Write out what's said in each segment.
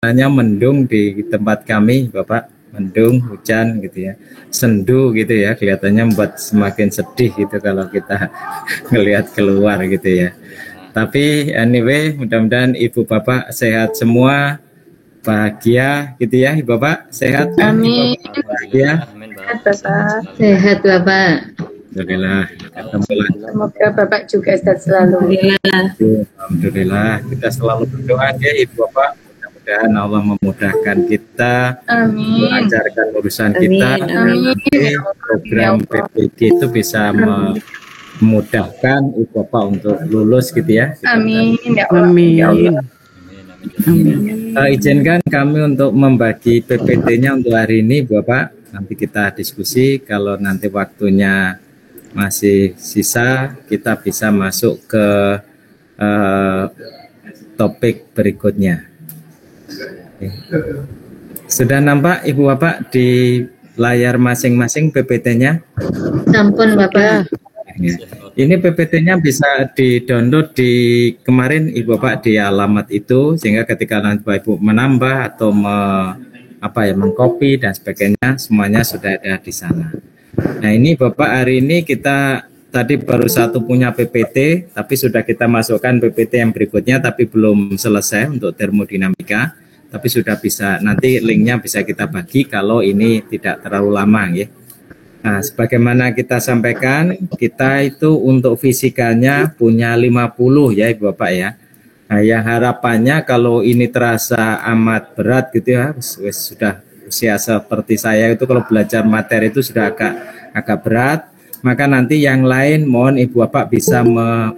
suasananya mendung di tempat kami, Bapak. Mendung, hujan gitu ya, sendu gitu ya, kelihatannya membuat semakin sedih gitu kalau kita ngelihat keluar gitu ya. Tapi anyway, mudah-mudahan Ibu Bapak sehat semua, bahagia gitu ya, Ibu Bapak sehat kan? Amin. Bahagia. Sehat Bapak. Alhamdulillah. Semoga Bapak juga sehat selalu. Alhamdulillah. Kita selalu berdoa ya Ibu Bapak. Mudah-mudahan Allah memudahkan kita, melancarkan urusan kita. Amin. Program PPG itu bisa memudahkan Ibu Bapak untuk lulus gitu ya. Amin. Amin. Izinkan kami untuk membagi PPT-nya untuk hari ini, Bapak. Nanti kita diskusi. Kalau nanti waktunya masih sisa, kita bisa masuk ke topik berikutnya. Sudah nampak Ibu Bapak di layar masing-masing PPT-nya? Sampun Bapak. Ini PPT-nya bisa di-download di kemarin Ibu Bapak di alamat itu, sehingga ketika nanti Bapak Ibu menambah atau mengcopy dan sebagainya, semuanya sudah ada di sana. Nah ini Bapak, hari ini kita tadi baru satu punya PPT, tapi sudah kita masukkan PPT yang berikutnya, tapi belum selesai untuk termodinamika, tapi sudah bisa, nanti linknya bisa kita bagi kalau ini tidak terlalu lama ya. Nah, sebagaimana kita sampaikan, kita itu untuk fisikanya punya 50 ya Ibu Bapak ya. Nah, yang harapannya kalau ini terasa amat berat gitu ya, sudah usia seperti saya itu kalau belajar materi itu sudah agak berat, maka nanti yang lain mohon Ibu Bapak bisa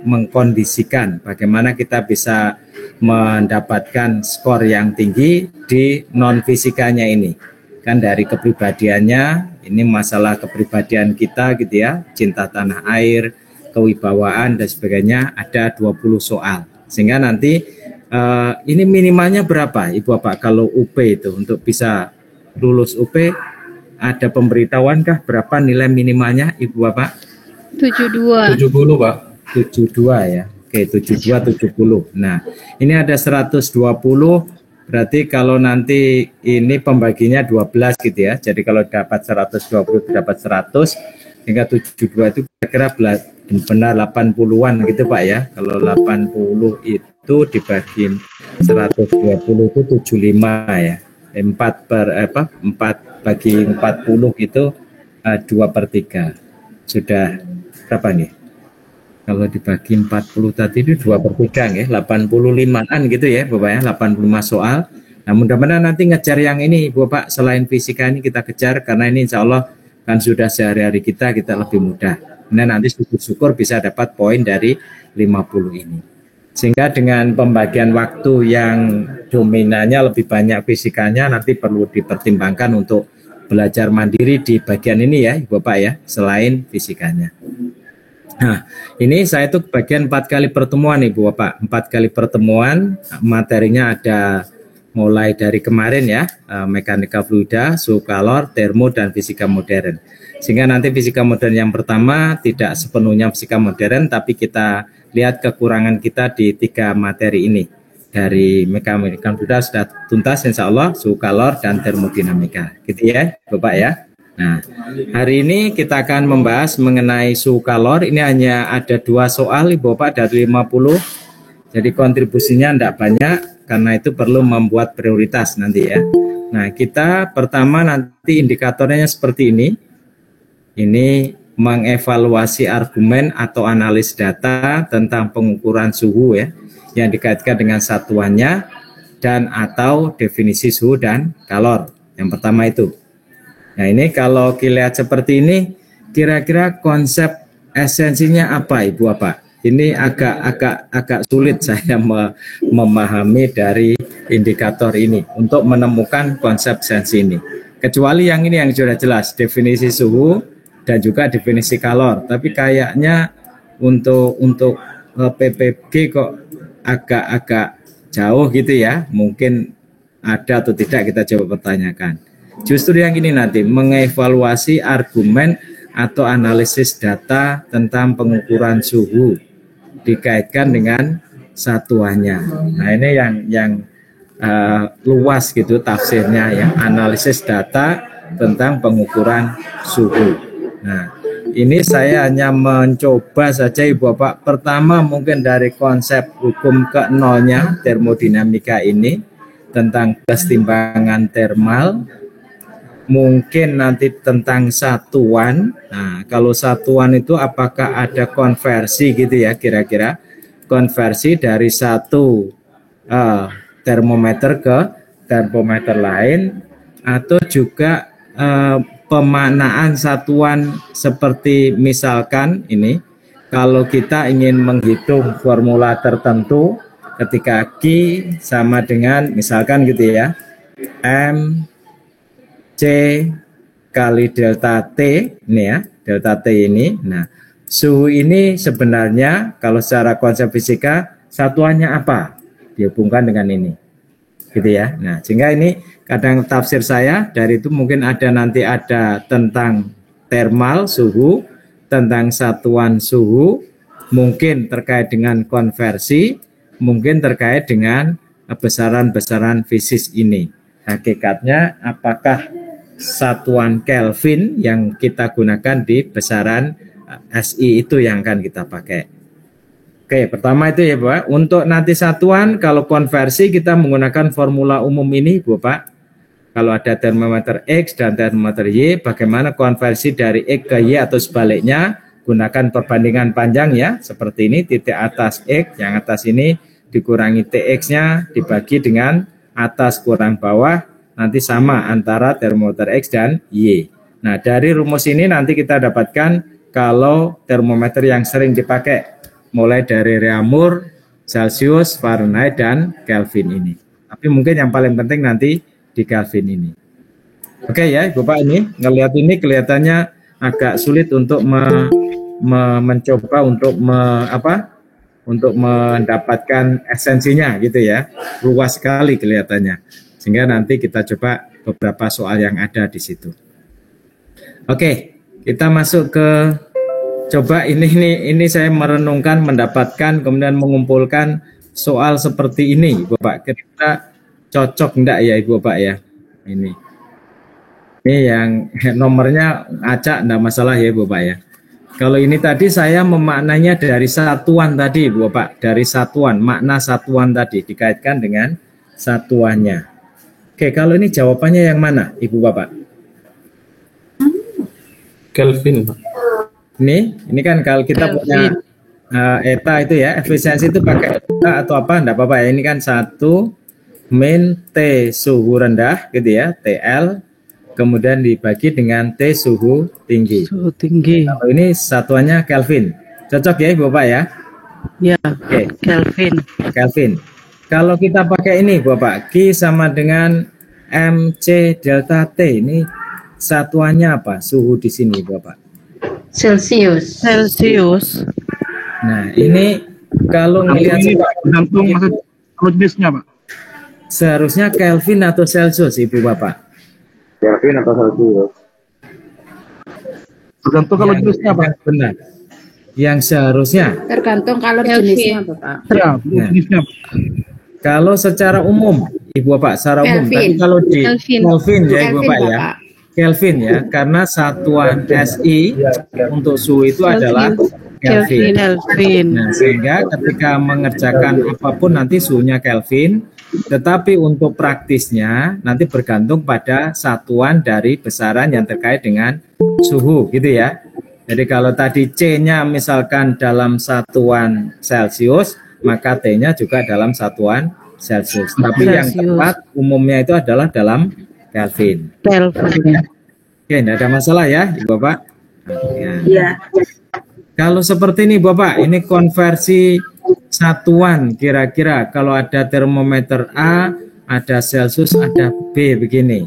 mengkondisikan bagaimana kita bisa mendapatkan skor yang tinggi di non fisikanya ini. Kan dari kepribadiannya, ini masalah kepribadian kita gitu ya, cinta tanah air, kewibawaan dan sebagainya, ada 20 soal. Sehingga nanti ini minimalnya berapa Ibu Bapak kalau UP itu untuk bisa lulus UP, ada pemberitahuankah berapa nilai minimalnya Ibu Bapak? 72. 70 Pak. 72 ya. Oke, 72 70. Nah, ini ada 120, berarti kalau nanti ini pembaginya 12 gitu ya. Jadi kalau dapat 120 dapat 100, hingga 72 itu kira-kira benar 80-an gitu Pak ya. Kalau 80 itu dibagi 120 itu 75 ya. 4 bagi 40 itu 2/3. Sudah berapa nih? Kalau dibagi 40 tadi itu 2/3 ya, 85-an gitu ya Bapak ya, 85 soal. Nah mudah-mudahan nanti ngejar yang ini Bapak, selain fisika ini kita kejar, karena ini insya Allah kan sudah sehari-hari kita lebih mudah. Nah nanti syukur-syukur bisa dapat poin dari 50 ini. Sehingga dengan pembagian waktu yang dominannya lebih banyak fisikanya, nanti perlu dipertimbangkan untuk belajar mandiri di bagian ini ya Bapak ya, selain fisikanya. Nah, ini saya tuh bagian 4 kali pertemuan Ibu Bapak. 4 kali pertemuan, materinya ada mulai dari kemarin ya, mekanika fluida, suhu kalor, termo, dan fisika modern. Sehingga nanti fisika modern yang pertama tidak sepenuhnya fisika modern, tapi kita lihat kekurangan kita di 3 materi ini. Dari mekanika fluida sudah tuntas insya Allah, suhu kalor, dan termodinamika. Gitu ya Bapak ya. Nah, hari ini kita akan membahas mengenai suhu kalor. Ini hanya ada 2 soal Ibu Bapak dari 50. Jadi kontribusinya tidak banyak, karena itu perlu membuat prioritas nanti ya. Nah, kita pertama nanti indikatornya seperti ini. Ini mengevaluasi argumen atau analis data tentang pengukuran suhu ya, yang dikaitkan dengan satuannya dan atau definisi suhu dan kalor. Yang pertama itu. Nah ini kalau dilihat seperti ini, kira-kira konsep esensinya apa Ibu Bapak? Ini agak sulit saya memahami dari indikator ini untuk menemukan konsep esensi ini. Kecuali yang ini yang sudah jelas, definisi suhu dan juga definisi kalor. Tapi kayaknya untuk PPG kok agak jauh gitu ya. Mungkin ada atau tidak kita coba pertanyakan. Justru yang ini nanti mengevaluasi argumen atau analisis data tentang pengukuran suhu dikaitkan dengan satuannya. Nah ini yang luas gitu tafsirnya ya, analisis data tentang pengukuran suhu. Nah, ini saya hanya mencoba saja Ibu Bapak. Pertama mungkin dari konsep hukum ke nolnya termodinamika ini tentang kesetimbangan termal, mungkin nanti tentang satuan. Nah, kalau satuan itu apakah ada konversi gitu ya, kira-kira konversi dari satu termometer ke termometer lain, atau juga pemaknaan satuan seperti misalkan ini, kalau kita ingin menghitung formula tertentu ketika Q sama dengan misalkan gitu ya, M C kali delta T ini ya, delta T ini. Nah, suhu ini sebenarnya kalau secara konsep fisika satuannya apa? Dihubungkan dengan ini. Gitu ya. Nah, sehingga ini kadang tafsir saya dari itu mungkin nanti ada tentang thermal suhu, tentang satuan suhu, mungkin terkait dengan konversi, mungkin terkait dengan besaran-besaran fisik ini. Hakikatnya apakah satuan Kelvin yang kita gunakan di besaran SI itu yang akan kita pakai. Oke, pertama itu ya Bapak. Untuk nanti satuan, kalau konversi kita menggunakan formula umum ini Bapak. Kalau ada termometer X dan termometer Y, bagaimana konversi dari X ke Y atau sebaliknya, gunakan perbandingan panjang ya, seperti ini, titik atas X, yang atas ini dikurangi TX-nya, dibagi dengan atas kurang bawah, nanti sama antara termometer X dan Y. Nah, dari rumus ini nanti kita dapatkan kalau termometer yang sering dipakai, mulai dari Reaumur, Celsius, Fahrenheit, dan Kelvin ini. Tapi mungkin yang paling penting nanti di Kelvin ini. Oke ya, Bapak, ini ngelihat ini kelihatannya agak sulit untuk mencoba untuk mendapatkan esensinya gitu ya. Luas sekali kelihatannya. Sehingga nanti kita coba beberapa soal yang ada di situ. Oke, kita masuk ke coba ini saya merenungkan, mendapatkan, kemudian mengumpulkan soal seperti ini, Bapak. Kira-kira cocok enggak ya Ibu Bapak ya? Ini yang nomornya acak, enggak masalah ya Bapak ya. Kalau ini tadi saya memaknanya dari satuan tadi Ibu Bapak, dari satuan, makna satuan tadi dikaitkan dengan satuannya. Oke, kalau ini jawabannya yang mana Ibu Bapak? Kelvin, Pak. Ini kan kalau kita punya eta itu ya, efisiensi itu pakai eta atau apa, enggak apa-apa ya. Ini kan 1 min T suhu rendah gitu ya, TL, kemudian dibagi dengan T suhu tinggi. Suhu tinggi. Kalau ini satuannya Kelvin. Cocok ya Bapak ya? Ya, Oke. Kelvin. Kalau kita pakai ini Bapak, Q sama dengan MC delta T, ini satuannya apa? Suhu di sini Bapak. Celsius. Nah, ini kalau melihat tergantung kalau jenisnya, Pak. Seharusnya Kelvin atau Celsius, Ibu Bapak? Kelvin atau Celsius? Tergantung kalau jenisnya, Pak. Benar. Yang seharusnya Tergantung kalau jenisnya, Bapak. Ya, jenisnya, Pak. Kalau secara umum, Ibu Bapak, secara umum. Tapi kalau di Kelvin ya Ibu Bapak ya. Kelvin ya, karena satuan SI untuk suhu itu adalah Kelvin. Nah, sehingga ketika mengerjakan apapun nanti suhunya Kelvin, tetapi untuk praktisnya nanti bergantung pada satuan dari besaran yang terkait dengan suhu gitu ya. Jadi kalau tadi C-nya misalkan dalam satuan Celsius, maka T-nya juga dalam satuan Celsius. Tapi yang tepat umumnya itu adalah dalam Kelvin. Oke, tidak ada masalah ya, Ibu Bapak. Ya. Kalau seperti ini, Bapak, ini konversi satuan kira-kira. Kalau ada termometer A, ada Celsius, ada B begini.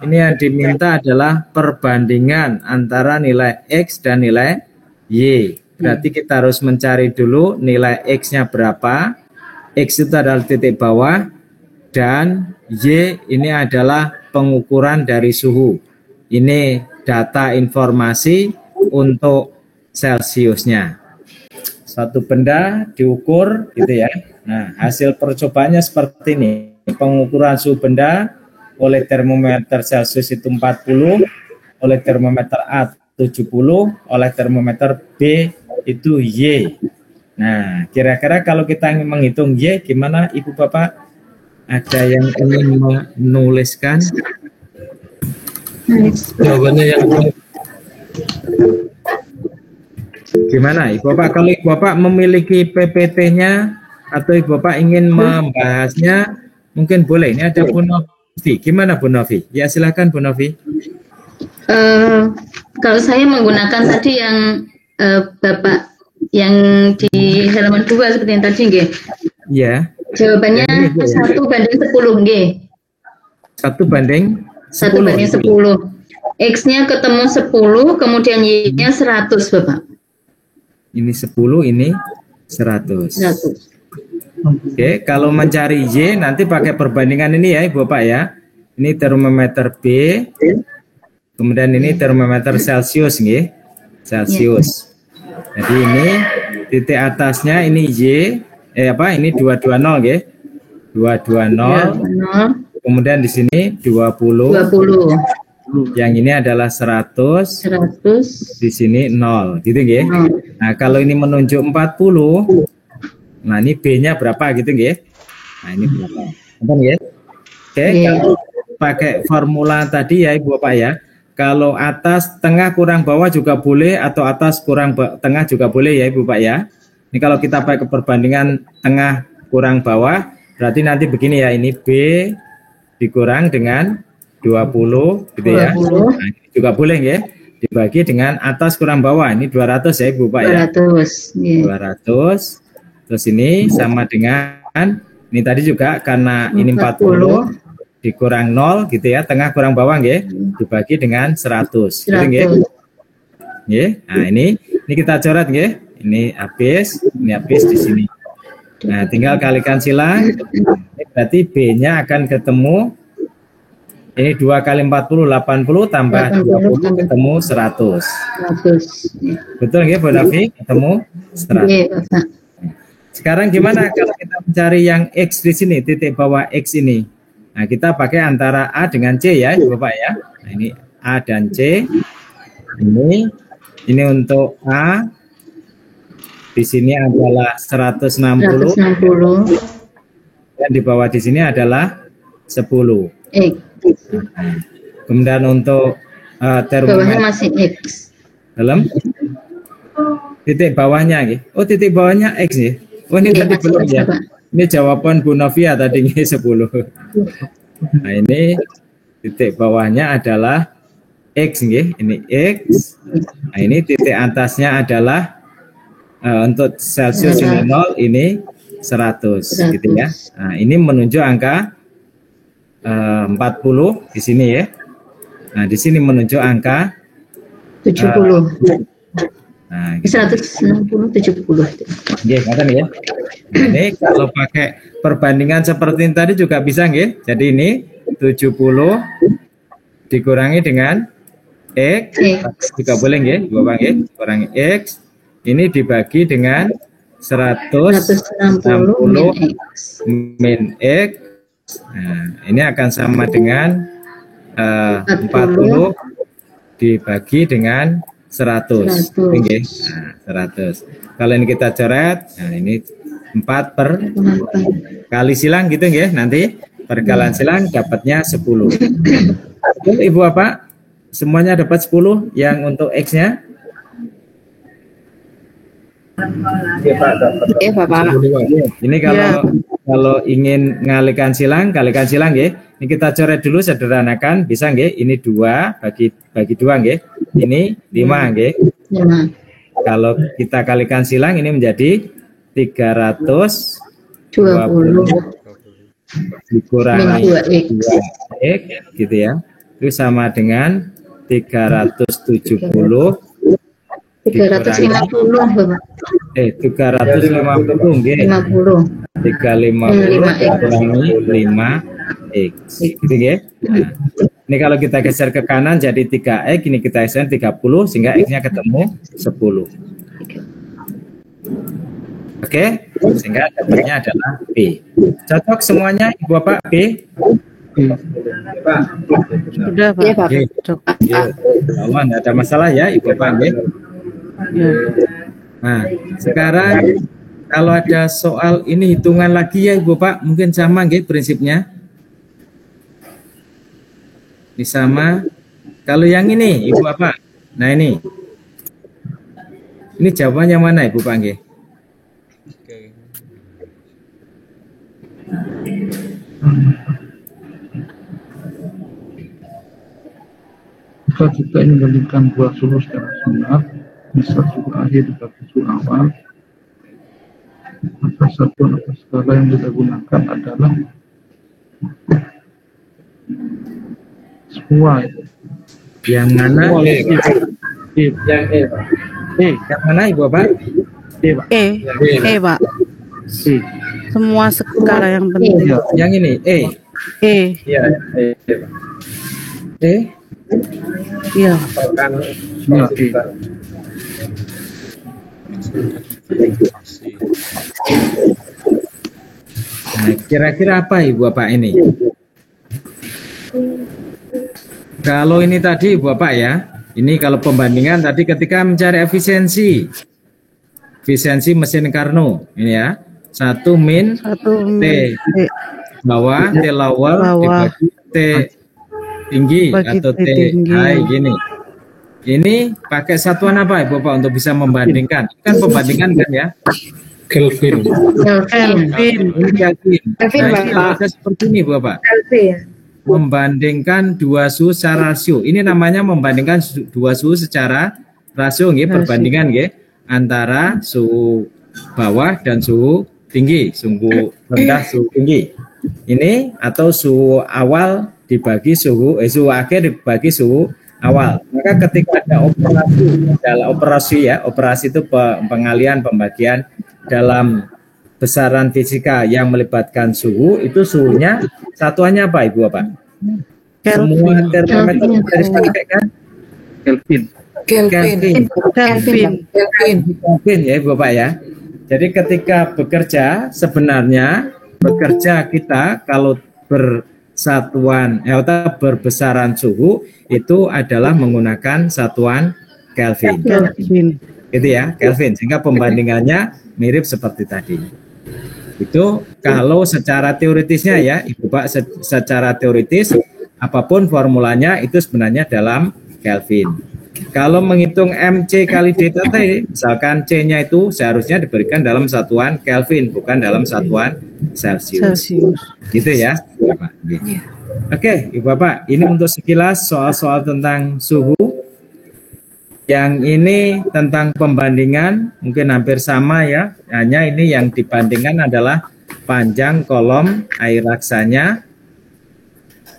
Ini yang diminta adalah perbandingan antara nilai X dan nilai Y. Berarti kita harus mencari dulu nilai X-nya berapa. X itu adalah titik bawah dan Y ini adalah pengukuran dari suhu. Ini data informasi untuk Celsiusnya. Satu benda diukur gitu ya. Nah, hasil percobaannya seperti ini. pengukuran suhu benda oleh termometer Celcius itu 40, oleh termometer A 70, oleh termometer B itu Y. Nah, kira-kira kalau kita menghitung Y, gimana Ibu Bapak? Ada yang ingin menuliskan? Jawabannya yang Gimana Ibu Bapak? Kalau Ibu Bapak memiliki PPT-nya atau Ibu Bapak ingin membahasnya, mungkin boleh. Ini ada Bu Novi. Gimana Bu Novi? Ya silakan Bu Novi. Kalau saya menggunakan tadi yang Bapak yang di halaman 2 seperti yang tadi, nggih. Ya. Jawabannya 1:10, nggih. 1:10. 1:10. X-nya ketemu 10, kemudian Y-nya 100, Bapak. Ini 10, ini 100. 100. Oke, kalau mencari Y nanti pakai perbandingan ini ya Ibu Bapak ya. Ini termometer B. Kemudian ini termometer Celcius nggih. Celcius. Jadi ini titik atasnya ini Y, ini 220 nggih. 220. Kemudian di sini 20. 20. Yang ini adalah 100. 100. Di sini 0, gitu nggih. Nah, kalau ini menunjuk 40, nah ini B-nya berapa gitu nggih. Nah, ini berapa? Apa nggih? Oke, kalau pakai formula tadi ya Ibu Bapak ya. Kalau atas tengah kurang bawah juga boleh, atau atas kurang tengah juga boleh ya Ibu Bapak ya. Ini kalau kita pakai perbandingan tengah kurang bawah, berarti nanti begini ya, ini B dikurang dengan 20 gitu ya. Nah, ini juga boleh ya, dibagi dengan atas kurang bawah, ini 200 ya Ibu Bapak ya. 200. Terus ini sama dengan ini tadi juga karena ini 40 dikurang 0 gitu ya, tengah kurang bawah nggih, dibagi dengan 100. Gitu nggih. Nggih. Nah, ini kita coret nggih. Ini habis di sini. Nah, tinggal kalikan silang. Ini berarti B-nya akan ketemu ini 2 kali 40 80 tambah 20 ketemu 100. Betul nggih Bu Nafi? Ketemu 100. Sekarang gimana kalau kita mencari yang X di sini, titik bawah X ini? Nah, kita pakai antara A dengan C ya, Bapak ya. Nah, ini A dan C. Ini untuk A. Di sini adalah 160. Dan di bawah di sini adalah 10. X. Kemudian untuk termometer masih X. dalam titik bawahnya, gitu. Oh, titik bawahnya X nih. Oh, ini tadi belum ya. Ini jawaban Bu Novia tadi 10. Nah, ini titik bawahnya adalah X nggih. Ini X. Nah, ini titik atasnya adalah untuk Celcius ini 0, ini 100 gitu ya. Nah, ini menunjuk angka 40 di sini ya. Nah, di sini menunjuk angka 70. Nah, gitu. 160 70. Nggih, ngoten ya. Ini kalau pakai perbandingan seperti ini tadi juga bisa nggih. Jadi ini 70 dikurangi dengan X. Juga boleh nggih, Bapak nggih. Kurangi X. Ini dibagi dengan 160 min X. Nah, ini akan sama dengan 40 dibagi dengan 100. Nggih. Nah, 100. Kalau ini kita coret, nah ini 4 per kali silang gitu nggih. Nanti perkalian silang dapatnya 10. Ibu Bapak, semuanya dapat 10 yang untuk X-nya? Iya, Bapak. Ini kalau ingin kalikan silang nggih. Ini kita coret dulu, sederhanakan, bisa nggih? Ini 2 bagi 2 nggih. Ini 5 nggih. 5. Kalau kita kalikan silang ini menjadi 320 dikurangi 2x gitu ya. Itu sama dengan 370 350 Bapak. 350 nggih. 50. 350 kurangi 5x. Gitu nggih. Nah, ini kalau kita geser ke kanan jadi 3x, ini kita geser 30 sehingga x-nya ketemu 10. Oke, sehingga dapatnya adalah B. Cocok semuanya Ibu Bapak B? Sudah Pak. Iya Pak. Oke. Cocok. Ya, Allah nggak ada masalah ya Ibu Bapak B. Ya. Nah, sekarang kalau ada soal ini hitungan lagi ya Ibu Bapak, mungkin sama nggih prinsipnya. Ini sama. Kalau yang ini Ibu Bapak, nah ini jawabannya mana Ibu Bapak nggih? Jika kita ingin membandingkan dua suhu secara samar, misal suhu akhir dibagi suhu awal, maka satuan atau skala yang kita gunakan adalah semua. Yang mana? Yang Yang mana Ibu Bapak? Pak. Pak. E. Semua skala yang penting. Yang ini E. Iya, E. E. Iya. Ya, E. Nah, kira-kira apa Ibu Bapak ini? Kalau ini tadi Ibu Bapak ya, ini kalau pembandingan tadi ketika mencari efisiensi mesin Carnot ini ya, 1 min T bawah, T lower dibagi T tinggi atau T high gini. Ini pakai satuan apa Ibu Bapak untuk bisa membandingkan? Kan pembandingan kan ya? Kelvin. Ini Kelvin. Nah, ini ada seperti ini Bapak. Membandingkan dua suhu secara rasio. Ini namanya membandingkan dua suhu secara rasio nggih, perbandingan nggih antara suhu bawah dan suhu tinggi, suhu rendah, suhu tinggi. Ini atau suhu awal dibagi suhu akhir dibagi suhu awal. Maka ketika ada operasi itu pengalian pembagian dalam besaran fisika yang melibatkan suhu, itu suhunya satuannya apa Ibu Bapak? Semua termometer harus pakai kan? Kelvin ya Ibu Bapak ya. Jadi ketika bekerja sebenarnya kita kalau bersatuan atau berbesaran suhu itu adalah menggunakan satuan Kelvin. Gitu ya, Kelvin. Sehingga pembandingannya mirip seperti tadi. Itu kalau secara teoritisnya ya, Ibu Pak, secara teoritis apapun formulanya itu sebenarnya dalam Kelvin. Kalau menghitung MC kali DT, misalkan C-nya itu seharusnya diberikan dalam satuan Kelvin, bukan dalam satuan Celsius. Gitu ya, Bapak. Oke, Ibu Bapak, ini untuk sekilas soal-soal tentang suhu. Yang ini tentang pembandingan, mungkin hampir sama ya. Hanya ini yang dibandingkan adalah panjang kolom air laksanya.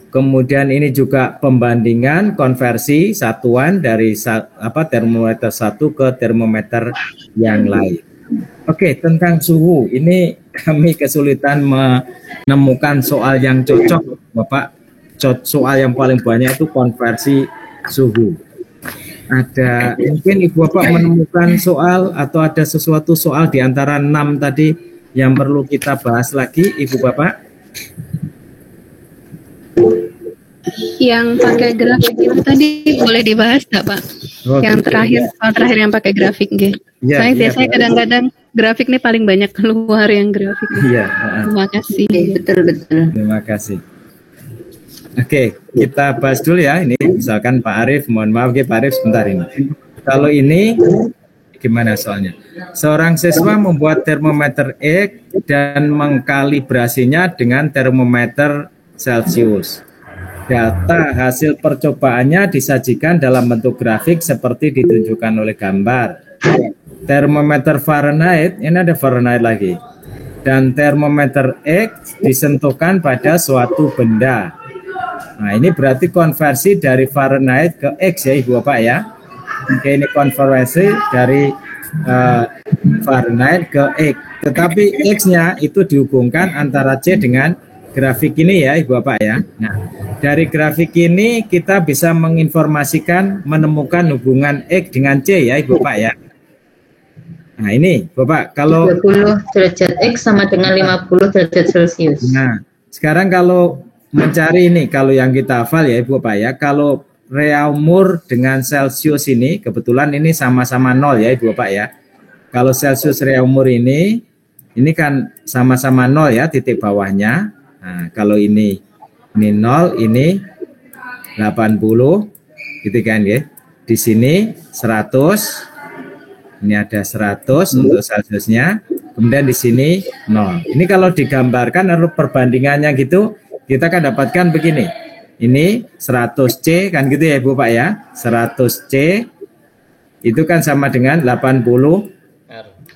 Kemudian ini juga pembandingan konversi satuan dari termometer satu ke termometer yang lain. Oke, tentang suhu. Ini kami kesulitan menemukan soal yang cocok, Bapak. Soal yang paling banyak itu konversi suhu. Ada mungkin Ibu Bapak menemukan soal atau ada sesuatu soal di antara 6 tadi yang perlu kita bahas lagi Ibu Bapak? Yang pakai grafik itu tadi boleh dibahas nggak Pak? Yang terakhir yang pakai grafik nggih. Saya biasanya kadang-kadang grafik ini paling banyak keluar yang grafik. Iya. Terima kasih. Betul. Terima kasih. Oke, kita bahas dulu ya. Ini misalkan Pak Arief, mohon maaf Pak Arief sebentar ini. Kalau ini gimana soalnya? Seorang siswa membuat termometer X dan mengkalibrasinya dengan termometer Celsius. Data hasil percobaannya disajikan dalam bentuk grafik seperti ditunjukkan oleh gambar. Termometer Fahrenheit, ini ada Fahrenheit lagi. Dan termometer X disentuhkan pada suatu benda. Nah, ini berarti konversi dari Fahrenheit ke X ya Ibu Bapak ya. Oke, ini konversi dari Fahrenheit ke X. Tetapi X-nya itu dihubungkan antara C dengan grafik ini ya Ibu Bapak ya. Nah, dari grafik ini kita bisa menginformasikan, menemukan hubungan X dengan C ya Ibu Bapak ya. Nah ini Bapak, kalau 30 derajat X sama dengan 50 derajat Celcius. Nah, sekarang kalau mencari ini, kalau yang kita hafal ya Ibu Bapak ya, kalau Reaumur dengan Celsius ini, kebetulan ini sama-sama 0 ya Ibu Bapak ya. Kalau Celsius Reaumur ini kan sama-sama 0 ya, titik bawahnya. Nah, kalau ini 0, ini 80, gitu kan ya. Di sini 100. Ini ada 100 untuk Celsiusnya, kemudian di sini 0. Ini kalau digambarkan lalu perbandingannya gitu, kita akan dapatkan begini. Ini 100C kan gitu ya Ibu Pak ya. 100C itu kan sama dengan 80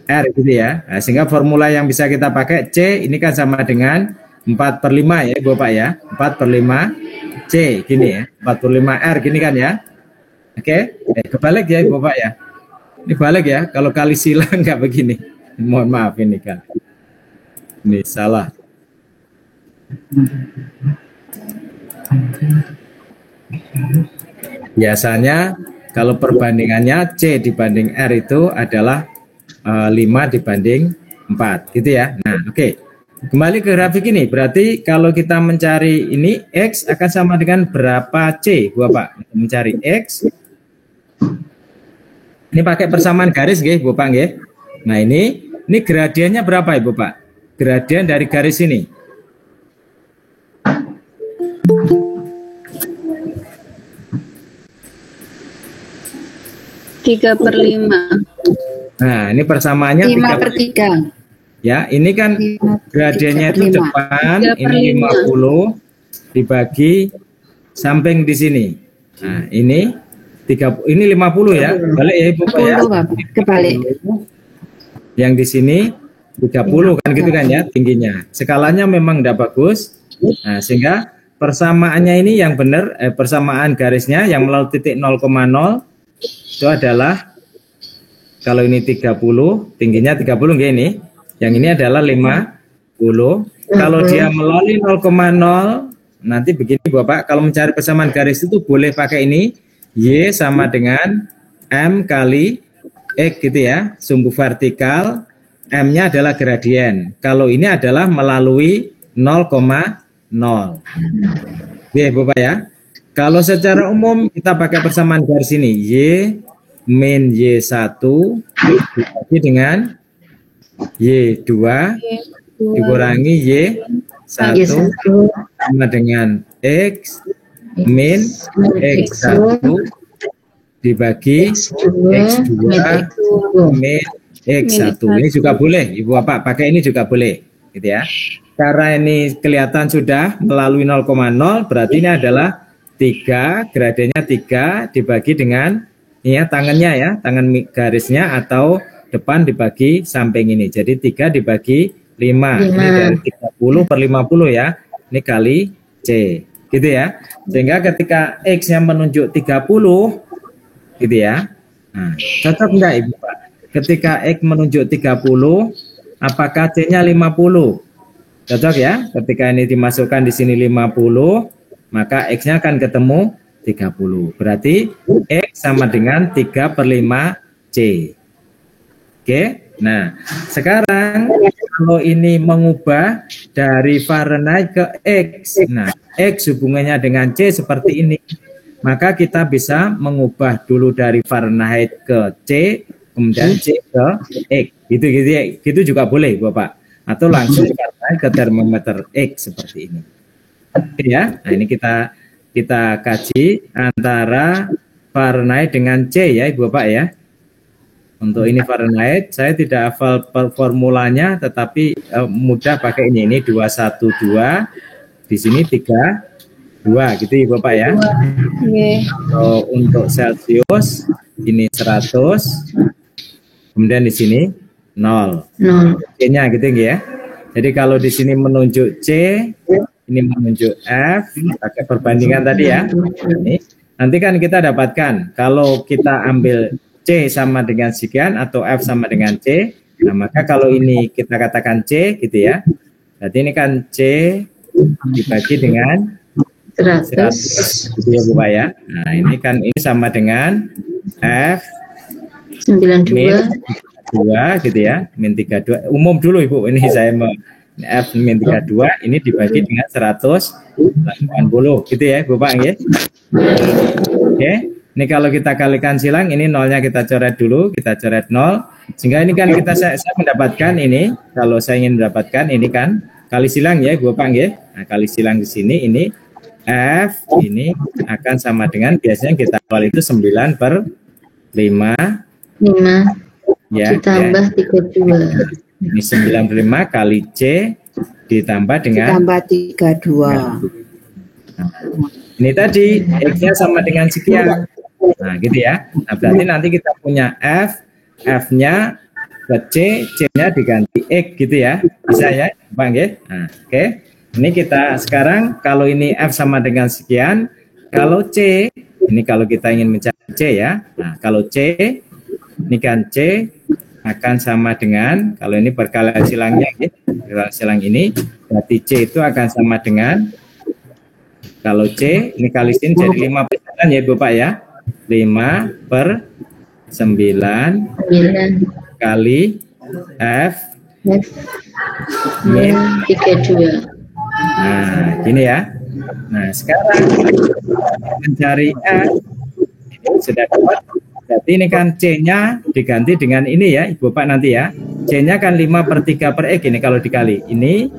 R gitu ya. Nah, sehingga formula yang bisa kita pakai C ini kan sama dengan 4/5 ya Ibu Pak ya. 4/5 C gini ya. 45 R gini kan ya. Oke, kebalik ya Ibu Pak ya. Ini balik ya, kalau kali silang nggak begini. Mohon maaf ini kan. Ini salah. Biasanya kalau perbandingannya C dibanding R itu adalah 5 dibanding 4 gitu ya. Nah oke. Kembali ke grafik ini, berarti kalau kita mencari ini X akan sama dengan berapa C Bapak? Mencari X. Ini pakai persamaan garis nggih, Bapak nggih. Nah, ini gradiennya berapa, Ibu Pak? Gradien dari garis ini. 3/5. Nah, ini persamaannya 5/3. Ya, ini kan gradiennya itu depan, ini 50 dibagi samping di sini. Nah, ini 30, ini 50 ya, balik ya Ibu Pak ya. Kebalik. Yang di sini 30 kan gitu kan ya tingginya. Skalanya memang tidak bagus. Nah, sehingga persamaannya ini yang benar, persamaan garisnya yang melalui titik 0,0 itu adalah kalau ini 30, tingginya 30 nggih ini. Yang ini adalah 50. Kalau dia melalui 0,0 nanti begini Bapak, kalau mencari persamaan garis itu boleh pakai ini. Y sama dengan M kali X gitu ya, sumbu vertikal, M-nya adalah gradien. Kalau ini adalah melalui 0,0. Ya Bapak ya. Kalau secara umum kita pakai persamaan garis ini, Y min Y1 dibagi dengan Y2 dikurangi Y1 sama dengan X min X1 dibagi X2 min X1. Ini juga boleh Ibu Bapak, pakai ini juga boleh gitu ya. Karena ini kelihatan sudah melalui 0,0, berarti ini adalah 3, gradiennya 3 dibagi dengan ini ya tangannya ya, tangan garisnya atau depan dibagi samping ini. Jadi 3 dibagi 5. Ini dari 30/50 ya. Ini kali C. Gitu ya. Sehingga ketika X-nya menunjuk 30 gitu ya. Nah, cocok enggak Ibu Pak? Ketika X menunjuk 30, apakah C-nya 50? Cocok ya? Ketika ini dimasukkan di sini 50, maka X-nya akan ketemu 30. Berarti X sama dengan 3/5 C. Oke. Nah, sekarang kalau ini mengubah dari Fahrenheit ke X. Nah, X hubungannya dengan C seperti ini. Maka kita bisa mengubah dulu dari Fahrenheit ke C, kemudian C ke X. Gitu juga boleh, Bapak. Atau langsung ke termometer X seperti ini. Oke ya. Nah, ini kita kaji antara Fahrenheit dengan C ya, Ibu Bapak ya. Untuk ini Fahrenheit, saya tidak hafal formulanya, tetapi mudah pakai ini. Ini 212, di sini 32, gitu ya Bapak ya. Untuk Celsius, ini 100, kemudian di sini 0. C-nya gitu ya. Jadi kalau di sini menunjuk C, ini menunjuk F, pakai perbandingan tadi ya. Ini. Nanti kan kita dapatkan, kalau kita ambil C sama dengan sekian atau F sama dengan C. Nah, maka kalau ini kita katakan C gitu ya. Berarti ini kan C dibagi dengan 100 gitu ya Bapak ya. Nah, ini kan ini sama dengan F 92 32 gitu ya, min 32 umum dulu Ibu, ini saya mau F min 32 ini dibagi dengan 180 gitu ya Bapak ya. Oke, ini kalau kita kalikan silang, ini nolnya kita coret dulu, kita coret 0, sehingga ini kan saya mendapatkan ini, kalau saya ingin mendapatkan ini kan kali silang ya Bapak ya. Nah, kali silang di sini ini F ini akan sama dengan, biasanya kita awal itu 9/5 ya, ditambah 32. Ini 95 kali C ditambah dengan Ditambah 32. Nah, ini tadi X-nya sama dengan sekian. Nah, gitu ya. Nah, berarti nanti kita punya F-nya ke C, C-nya diganti X gitu ya. Bisa ya, Bang ya? Nah, oke. Ini kita sekarang kalau ini F sama dengan sekian, kalau C, ini kalau kita ingin mencari C ya. Nah, kalau C, ini kan C akan sama dengan, kalau ini perkalian silangnya, ya, perkalian silang ini, berarti C itu akan sama dengan, kalau C, ini kali sini jadi 5% ya Bapak ya. 5/9 kali F min 32. Nah, gini ya. Nah, sekarang mencari F ini sudah dapat. Berarti ini kan C-nya diganti dengan ini ya, Ibu Bapak nanti ya. C-nya kan 5/3/X ini kalau dikali. Ini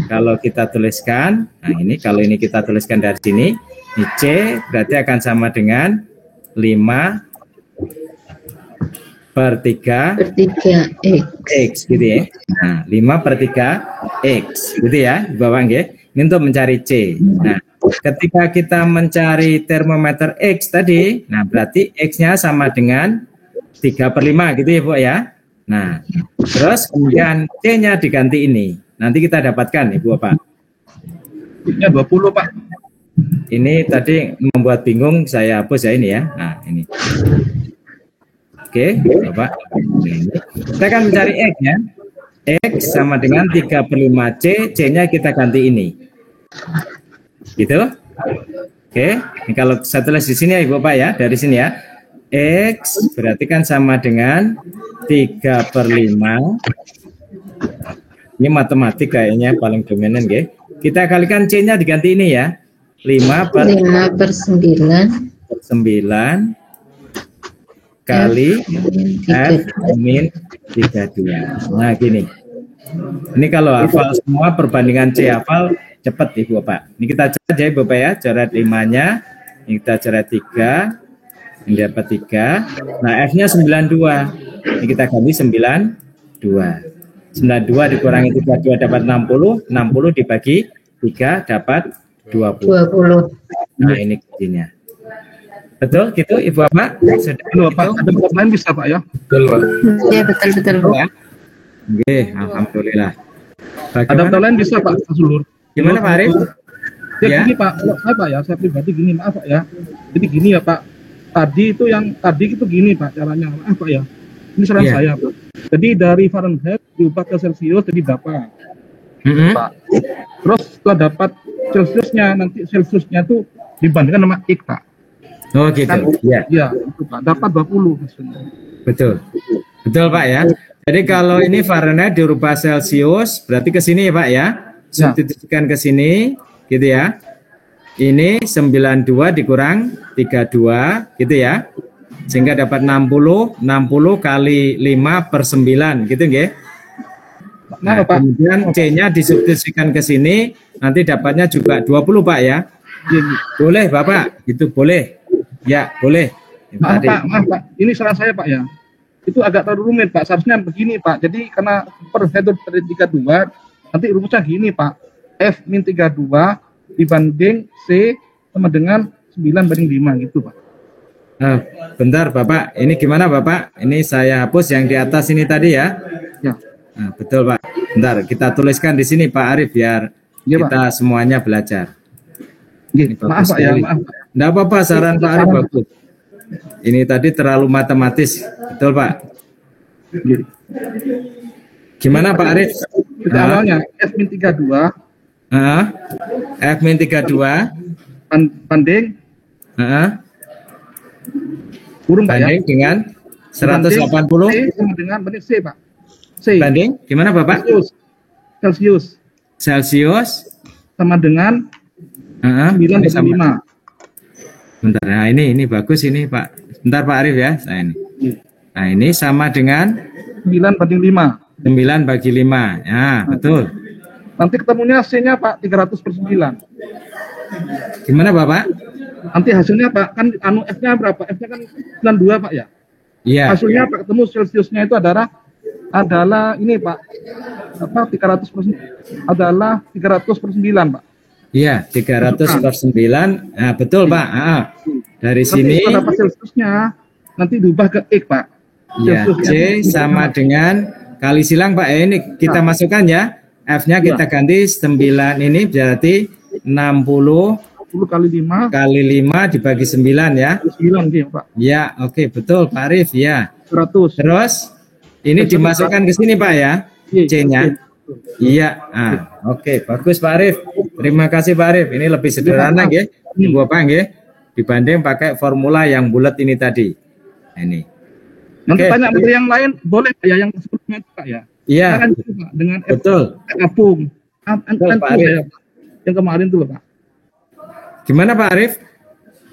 kalau kita tuliskan, nah ini kalau ini kita tuliskan dari sini, ini C berarti akan sama dengan 5/3X gitu ya. Nah, 5/3X gitu ya, Bapak ya. Ini untuk mencari C. Nah, ketika kita mencari termometer X tadi, nah berarti X-nya sama dengan 3/5 gitu ya Bu ya. Nah, terus kemudian C-nya diganti ini. Nanti kita dapatkan Ibu Bapak. Ya 20 Pak. Ini tadi membuat bingung, saya hapus ya ini ya. Nah, ini. Oke, Bapak. Kita akan mencari X ya. X sama dengan 3/5C, C-nya kita ganti ini. Gitu. Oke, ini kalau saya tulis di sini ya Ibu Bapak ya, dari sini ya. X berarti kan sama dengan 3/5. Ini matematik kayaknya paling dominan ya. Kita kalikan C-nya diganti ini ya. 5/9 kali F min 32. Nah gini. Ini kalau hafal semua perbandingan C hafal cepat Ibu Bapak. Ini kita coret ya Ibu Bapak ya, coret 5-nya. Ini kita coret 3. Ini dapat 3. Nah F-nya 92. Ini kita ganti 92. 92 dikurangi 32 dapat 60. 60 dibagi 3 dapat 20. Nah ini kuncinya. Betul gitu Ibu Bapak? Sudah Pak, ada tempat lain bisa Pak ya? Betul Pak. Ya betul Bu. Ya. Oke, alhamdulillah. Ada tempat lain bisa Pak Seluruh. Gimana Pak Arif? Ya, gini Pak, kalau saya Pak ya, saya pribadi gini, maaf Pak ya. Jadi gini ya Pak, tadi itu gini Pak caranya, maaf Pak ya. Ini saran saya Pak. Jadi dari Fahrenheit diubah ke Celsius jadi berapa? Pak. Terus setelah dapat Celsiusnya, nanti Celsiusnya tuh dibandingkan sama X Pak. Oh gitu. Kan, ya. Ya, itu Pak. Dapat 20 maksudnya. Betul. Betul Pak ya. Jadi kalau ini Fahrenheit dirubah Celsius, berarti ke sini ya Pak ya. Substitusikan ke sini gitu ya. Ini 92 dikurang 32 gitu ya. Sehingga dapat 60 kali 5/9 gitu nggih. Nah, kemudian C-nya disubstitusikan ke sini, nanti dapatnya juga 20 Pak ya. Boleh Bapak, itu boleh. Ya, boleh. Maaf Pak, ini saran saya Pak ya. Itu agak terlalu rumit Pak, seharusnya begini Pak. Jadi karena per head dari 32, nanti rumusnya gini Pak. F min 32 dibanding C sama dengan 9/5 gitu Pak. Nah, bentar Bapak, ini gimana Bapak? Ini saya hapus yang di atas ini tadi ya. Ya. Nah, betul Pak. Bentar, kita tuliskan di sini Pak Arif biar kita semuanya belajar. Maaf Pak ya, maaf. Enggak apa-apa, saran Pak Arif bagus. Ini tadi terlalu matematis, betul Pak? Gimana Pak Arif? Kita awalnya F min 32. F min 32 banding kurung Pak ya. dengan 180 C sama dengan banding C, Pak. C. banding gimana Bapak? Celsius sama dengan 9 ini banding sama. 5. Bentar, nah ini bagus ini Pak. Bentar Pak Arif ya, saya ini. Nah ini sama dengan 9 banding 5. 9 bagi 5. Ya, betul. Nanti ketemunya C-nya Pak 300/9. Gimana Bapak? Nanti hasilnya Pak kan F-nya berapa? F-nya kan 92 Pak ya. Iya. Hasilnya Pak ketemu Celsiusnya itu adalah ini Pak. 300% adalah 300/9 Pak. Iya, 300/9. Nah, betul Pak. Dari sini nanti dapat Celsiusnya nanti diubah ke X Pak. Ya, C sama dengan kali silang Pak. Ini kita masukkan ya. F-nya kita ganti 9 ini berarti 60 kali 5 dibagi 9 ya. 9 gitu, Pak. Ya, oke, betul Pak Arif ya. 100. Terus ini dimasukkan ke sini Pak ya. C-nya. Iya. Oke, bagus Pak Arif. Terima kasih Pak Arif. Ini lebih sederhana ya. Bapak nggih dibanding pakai formula yang bulat ini tadi. Ini. Nanti tanya materi yang lain boleh ya yang sebelumnya Pak ya. Iya. Dengan betul. Apung. Pak Arif. Yang kemarin tuh Pak. Gimana Pak Arif?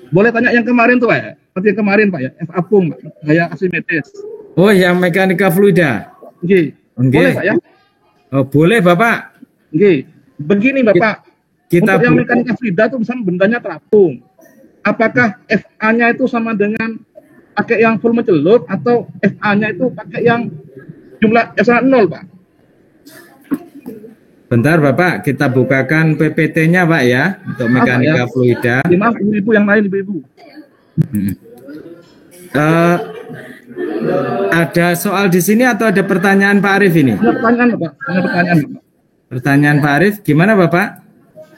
Boleh tanya yang kemarin tuh Pak ya. Seperti yang kemarin Pak ya. F apung gaya Archimedes. Oh, yang mekanika fluida. Oke. Boleh Pak ya? Oh, boleh Bapak. Oke. Begini Bapak. Kita untuk yang mekanika fluida tuh misalnya bendanya terapung. Apakah FA-nya itu sama dengan pakai yang volume celup atau FA-nya itu pakai yang jumlah S0 Pak? Bentar Bapak, kita bukakan PPT-nya Pak ya untuk mekanika fluida. Maaf Ibu yang lain Ibu. Ada soal di sini atau ada pertanyaan Pak Arif ini? Ada pertanyaan Pak. Ada pertanyaan Pak. Pertanyaan Pak Arif, gimana Bapak?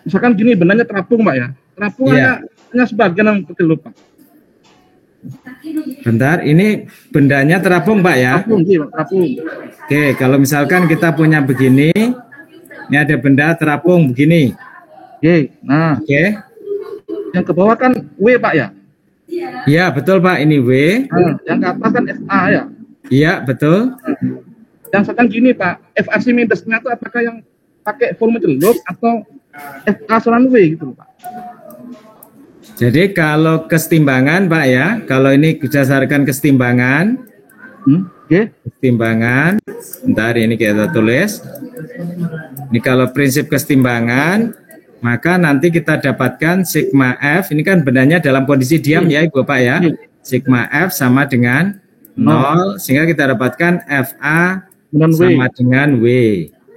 Misalkan gini, bendanya terapung Pak ya. Terapung hanya sebagian yang celup Pak. Bentar, ini bendanya terapung Pak ya? Terapung, iya, terapung. Oke, kalau misalkan kita punya begini, ini ada benda terapung begini. Oke, nah. Oke. Yang ke bawah kan W Pak ya? Iya, betul Pak, ini W. Nah, yang ke atas kan FA ya? Iya, betul. Yang sekarang gini Pak, F Archimedes-nya itu apakah yang pakai volume celup atau FA solan W gitu Pak? Jadi kalau kesetimbangan Pak ya, kalau ini berdasarkan kesetimbangan, kesetimbangan, bentar ini kita tulis. Ini kalau prinsip kesetimbangan, maka nanti kita dapatkan sigma F, ini kan bendanya dalam kondisi diam ya Ibu Pak ya. Sigma F sama dengan 0, sehingga kita dapatkan FA sama dengan W.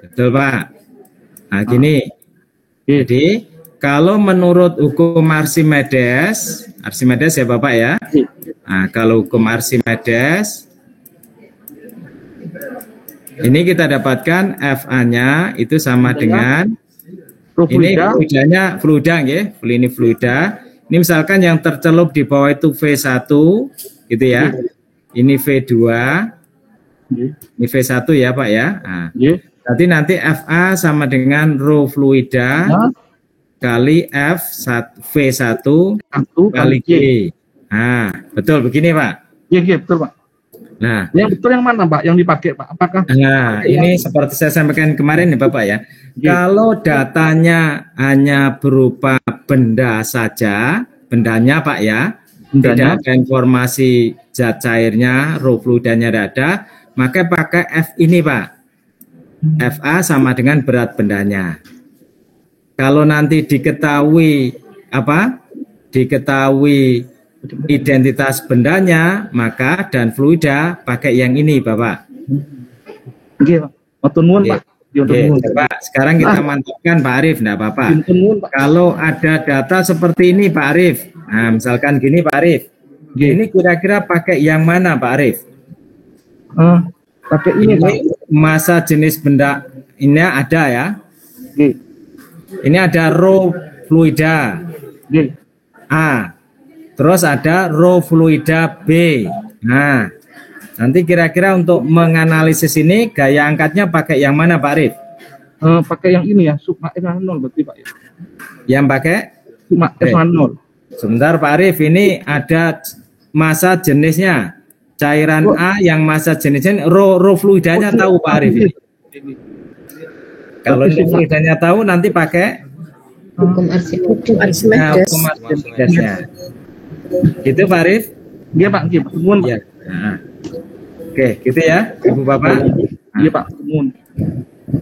Betul Pak? Nah gini, jadi kalau menurut hukum Archimedes ya Bapak ya. Nah, kalau hukum Archimedes, ini kita dapatkan FA-nya itu sama dengan ini fluidanya fluida ya, ini fluida. Ini misalkan yang tercelup di bawah itu V1 gitu ya. Ini V2. Ini V1 ya Pak ya. Nah, nanti FA sama dengan rho fluida kali V1 kali G. Nah, betul begini Pak. Iya, betul Pak. Nah, yang betul yang mana Pak? Yang dipakai Pak? Apakah? Nah, ini seperti saya sampaikan kemarin nih Bapak ya. Kalau datanya hanya berupa benda saja, bendanya Pak ya, tidak ada informasi zat cairnya, rho fluidanya tidak ada, maka pakai F ini Pak. FA sama dengan berat bendanya. Kalau nanti diketahui identitas bendanya, maka dan fluida pakai yang ini Bapak. Oke Pak. Pak. Pak, sekarang kita mantapkan Pak Arif, enggak apa-apa. Kalau ada data seperti ini Pak Arif, nah misalkan gini Pak Arif, ini kira-kira pakai yang mana Pak Arif? Pakai ini Pak. Masa jenis benda ini ada ya? Ini ada rho fluida A, terus ada rho fluida B. Nah, nanti kira-kira untuk menganalisis ini gaya angkatnya pakai yang mana Pak Arif? Pakai yang ini ya, sigma S0 berarti Pak ya. Yang pakai sigma S0. Sebentar Pak Arif, ini ada masa jenisnya. Cairan A yang massa jenisnya rho fluidanya tahu Pak Arif ini. Kalau rho fluidanya tahu nanti pakai Hukum Archimedes. hukum Archimedesnya. Itu Pak Arif? Iya Pak, iya Pak. Nuwun, Pak. Iya. Nah. Oke, gitu ya Ibu Bapak. Iya Pak, nuwun.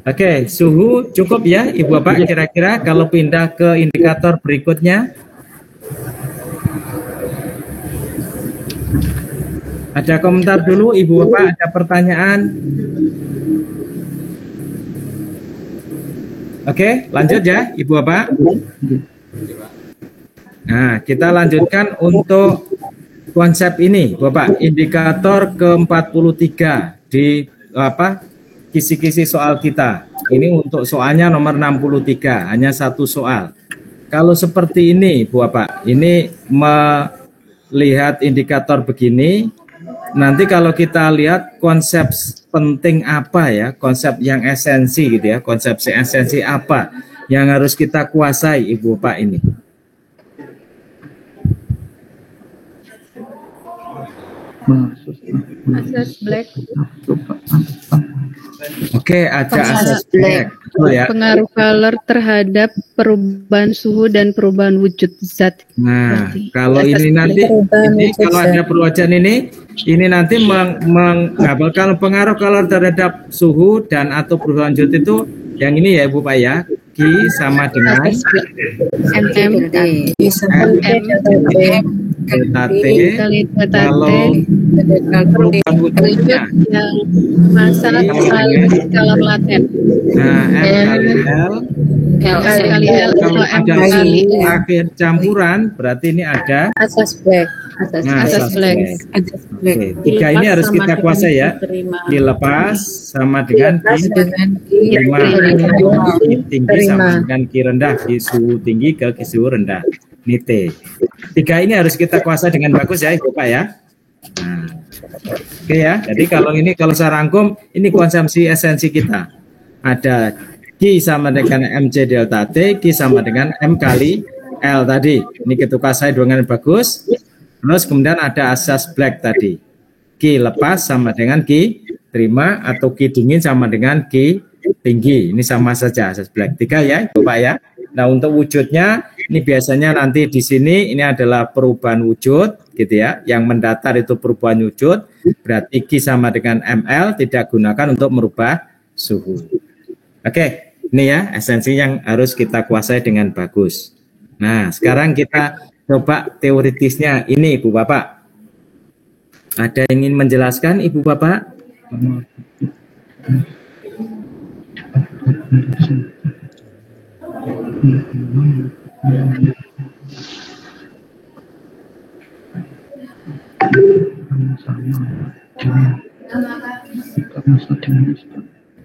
Oke, suhu cukup ya Ibu Bapak kira-kira kalau pindah ke indikator berikutnya. Ada komentar dulu Ibu Bapak, ada pertanyaan? Oke, lanjut ya Ibu Bapak. Nah, kita lanjutkan untuk konsep ini Bapak, indikator ke-43 di kisi-kisi soal kita. Ini untuk soalnya nomor 63, hanya satu soal. Kalau seperti ini Bapak, ini melihat indikator begini. Nanti kalau kita lihat konsep penting apa ya, konsep yang esensi gitu ya, konsepsi esensi apa yang harus kita kuasai Ibu Bapak ini. Asas black. Oke, ada asas black. Betul ya. Pengaruh color terhadap perubahan suhu dan perubahan wujud zat. Nah, kalau ini nanti, kalau ada perwajan ini nanti mengabaikan pengaruh color terhadap suhu dan atau perubahan wujud itu yang ini ya Ibu Pak ya. Q sama dengan delta T kalau perubahan wujudnya yang massa kali skala laten. nah M kali L kalau ada akhir campuran berarti ini ada Asas black. Asas black. Oke, tiga ini harus kita kuasai ya. Q lepas sama dengan Q prima, Q tinggi sama dengan Q rendah, Q suhu tinggi ke Q suhu rendah. Ini T. Tiga ini harus kita kuasai dengan bagus ya Ibu Pak ya. Nah, oke ya. Jadi kalau saya rangkum, ini konsepsi esensi kita. Ada Q sama dengan MC delta T, Q sama dengan M kali L tadi. Ini kita kuasai dengan bagus. Terus kemudian ada asas black tadi. Q lepas sama dengan Q prima atau Q dingin sama dengan Q tinggi. Ini sama saja asas black. Tiga ya Ibu Pak ya. Nah untuk wujudnya ini biasanya nanti di sini ini adalah perubahan wujud gitu ya. Yang mendatar itu perubahan wujud. Berarti Q sama dengan ML tidak gunakan untuk merubah suhu. Oke, ini ya esensi yang harus kita kuasai dengan bagus. Nah sekarang kita coba teoritisnya ini Ibu Bapak. Ada yang ingin menjelaskan Ibu Bapak?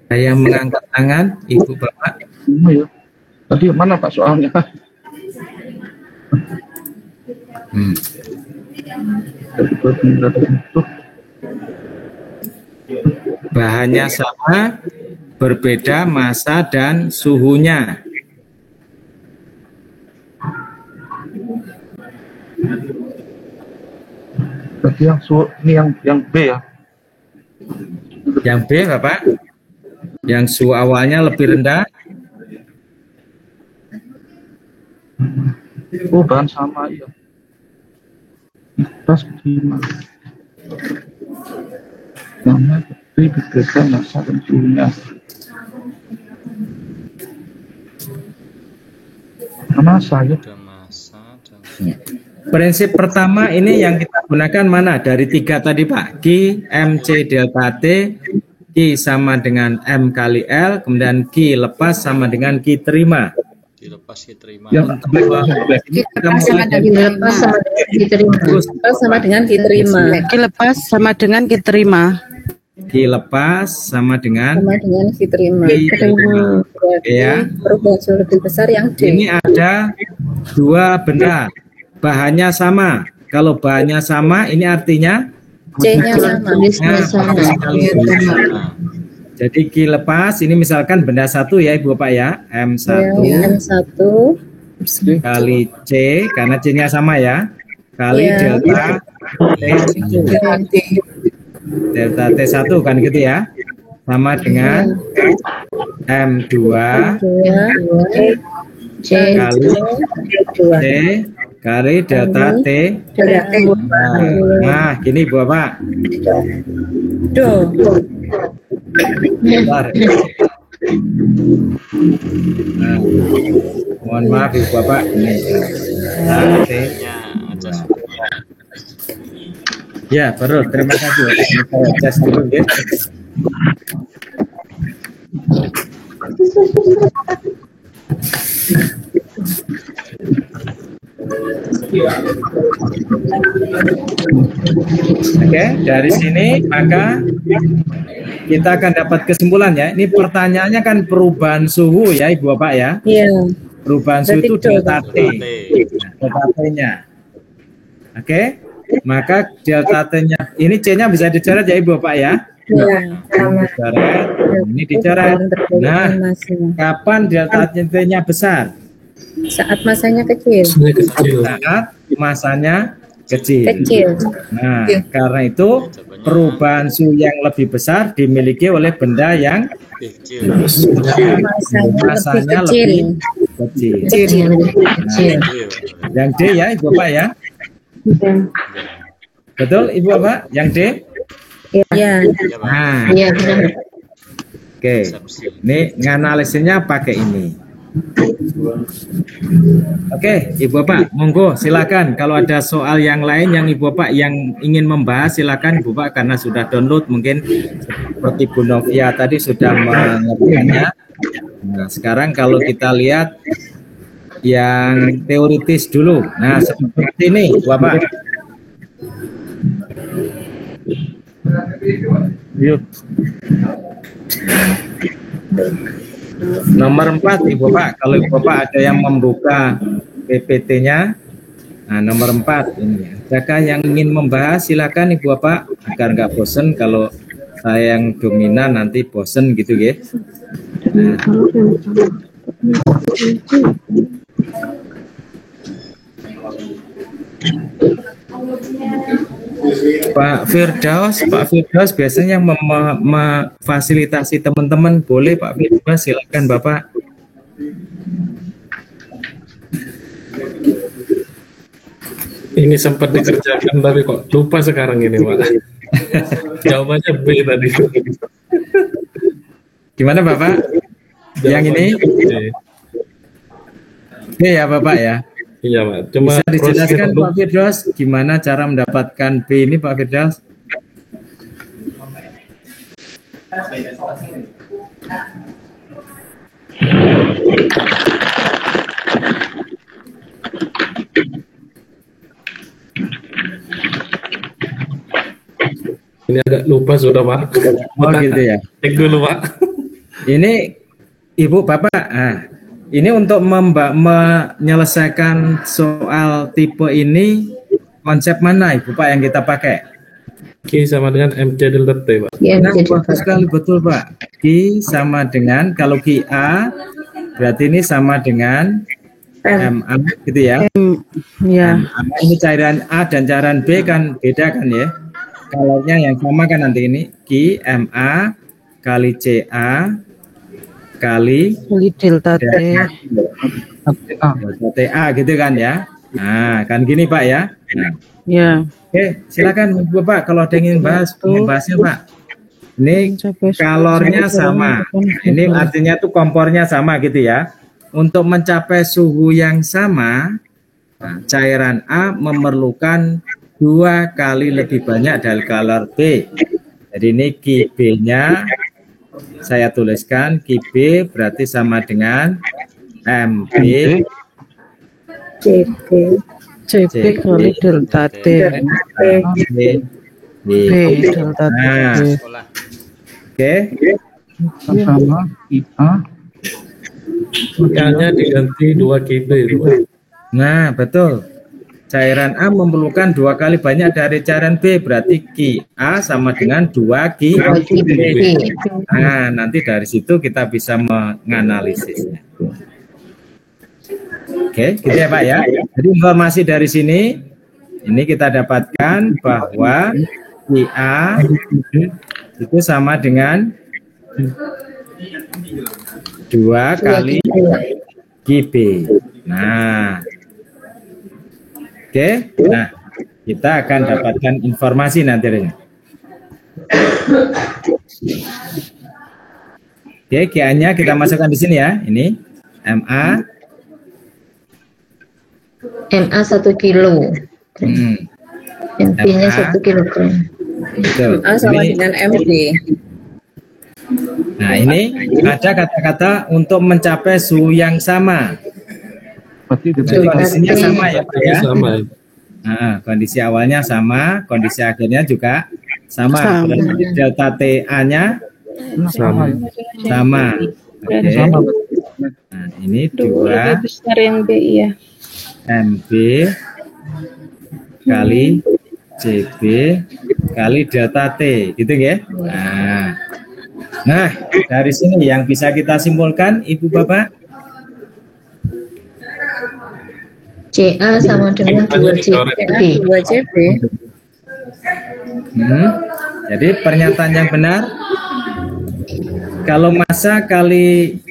Saya mengangkat tangan Ibu Bapak. Ya. Tadi mana Pak soalnya? Bahannya sama, berbeda massa dan suhunya. Berarti yang B ya? Yang B Bapak? Yang suhu awalnya lebih rendah. Oh bahan sama ya. Pas gimana? Namanya berbeda massa dan suhunya. Massa ya. Prinsip pertama ini yang kita gunakan mana? Dari tiga tadi Pak. Q, MC delta T, Q sama dengan M kali L, kemudian Q lepas sama dengan Q terima. Dilepas Q terima. Yang Sama dengan diterima. Dilepas sama dengan diterima. Dilepas sama dengan diterima. ya. Perubahan suhu lebih besar yang D. Ini ada dua benda. Bahannya sama. Kalau bahannya sama, ini artinya C-nya sama. Jadi Q lepas, ini misalkan benda satu ya Ibu Bapak ya. M1 kali C, karena C-nya sama ya. Kali delta T. delta T1 kan gitu ya, sama dengan M2 C kali T kali delta T. Nah, gini Bapak. Bentar. Nah, mohon maaf Ibu Bapak, ini T. Ya, baru terima kasih. Saya tes dulu ya. Oke, dari sini maka kita akan dapat kesimpulan ya. Ini pertanyaannya kan perubahan suhu ya Ibu Bapak ya. Iya. Perubahan suhu itu delta T. Delta T-nya. Oke, maka delta T-nya ini C-nya bisa dicoret ya Ibu Bapak ya. Dicoret. Ini dicoret. Nah, kapan delta T-nya besar? Saat masanya kecil. Saat masanya kecil. Nah, karena itu perubahan suhu yang lebih besar dimiliki oleh benda yang masanya lebih kecil. Nah, yang D ya Ibu Bapak ya. Betul Ibu Bapak? Yang D? Iya. Nah, oke. Ini nganalisisnya pakai ini. Oke, Ibu Bapak, monggo silakan. Kalau ada soal yang lain yang Ibu Bapak yang ingin membahas, silakan Ibu Bapak karena sudah download mungkin seperti Bu Novia tadi sudah mengertikannya. Nah, sekarang kalau kita lihat yang teoritis dulu. Nah, seperti ini, Ibu Bapak. Yuk. Nomor 4 Ibu Bapak, kalau Ibu Bapak ada yang membuka PPT-nya, nah nomor 4 ini. Adakah yang ingin membahas? Silakan Ibu Bapak, agar nggak bosen. Kalau saya yang dominan nanti bosen gitu ya. Nah. Pak Firdaus biasanya memfasilitasi teman-teman. Boleh Pak Firdaus, silakan Bapak. Ini sempat dikerjakan tapi kok lupa sekarang ini Pak. Jawabannya B tadi. Gimana Bapak? Yang ini? B ya Bapak ya? Iya Pak. Cuma bisa dijelaskan Pak Firdaus gimana cara mendapatkan B ini Pak Firdaus? Ini agak lupa sudah Pak. Oh gitu ya. Cek dulu Pak. Ini Ibu Bapak, ini untuk menyelesaikan soal tipe ini konsep mana Ibu Pak yang kita pakai? Q sama dengan MC delta T Pak. Nah, bagus sekali, betul Pak. Q sama dengan, kalau QA berarti ini sama dengan MA gitu ya. Ya. Ini cairan A dan cairan B kan beda kan ya. Kalornya yang sama kan nanti ini Q MA kali CA kali delta T. Delta TA gitu kan ya. Nah, kan gini Pak ya. Nah. Ya. Oke, silakan Bapak kalau ada yang ingin bahasnya Pak. Ini kalornya sama. Ini artinya tuh kompornya sama gitu ya. Untuk mencapai suhu yang sama, cairan A memerlukan 2 kali lebih banyak dari kalor B. Jadi ini QB-nya saya tuliskan, QB berarti sama dengan MB CB kali delta T. B delta T. Oke. Sama IA. Q-nya diganti 2 KB itu Pak. Nah, betul. Cairan A memerlukan 2 kali banyak dari cairan B, berarti QA sama dengan 2 QB. Nah, nanti dari situ kita bisa menganalisisnya. Oke, gitu ya Pak ya. Jadi informasi dari sini, ini kita dapatkan bahwa QA itu sama dengan 2 kali QB. Nah, oke. Nah, kita akan dapatkan informasi nanti. Oke, QA-nya kita masukkan di sini ya. Ini MA 1 kilo. MB-nya 1 kilogram. Betul. Sama dengan MD. Nah, ini ada kata-kata untuk mencapai suhu yang sama. Kondisinya sama ya, Pak ya. Sama. Nah, kondisi awalnya sama, kondisi akhirnya juga sama. Berarti delta TA-nya Sama. sama. Oke. Nah, ini 2 besar yang B ya. MB kali CB kali delta T, gitu ya. Nah, dari sini yang bisa kita simpulkan, Ibu Bapak, CA sama dengan 2 JB. Jadi pernyataan yang benar, kalau massa kali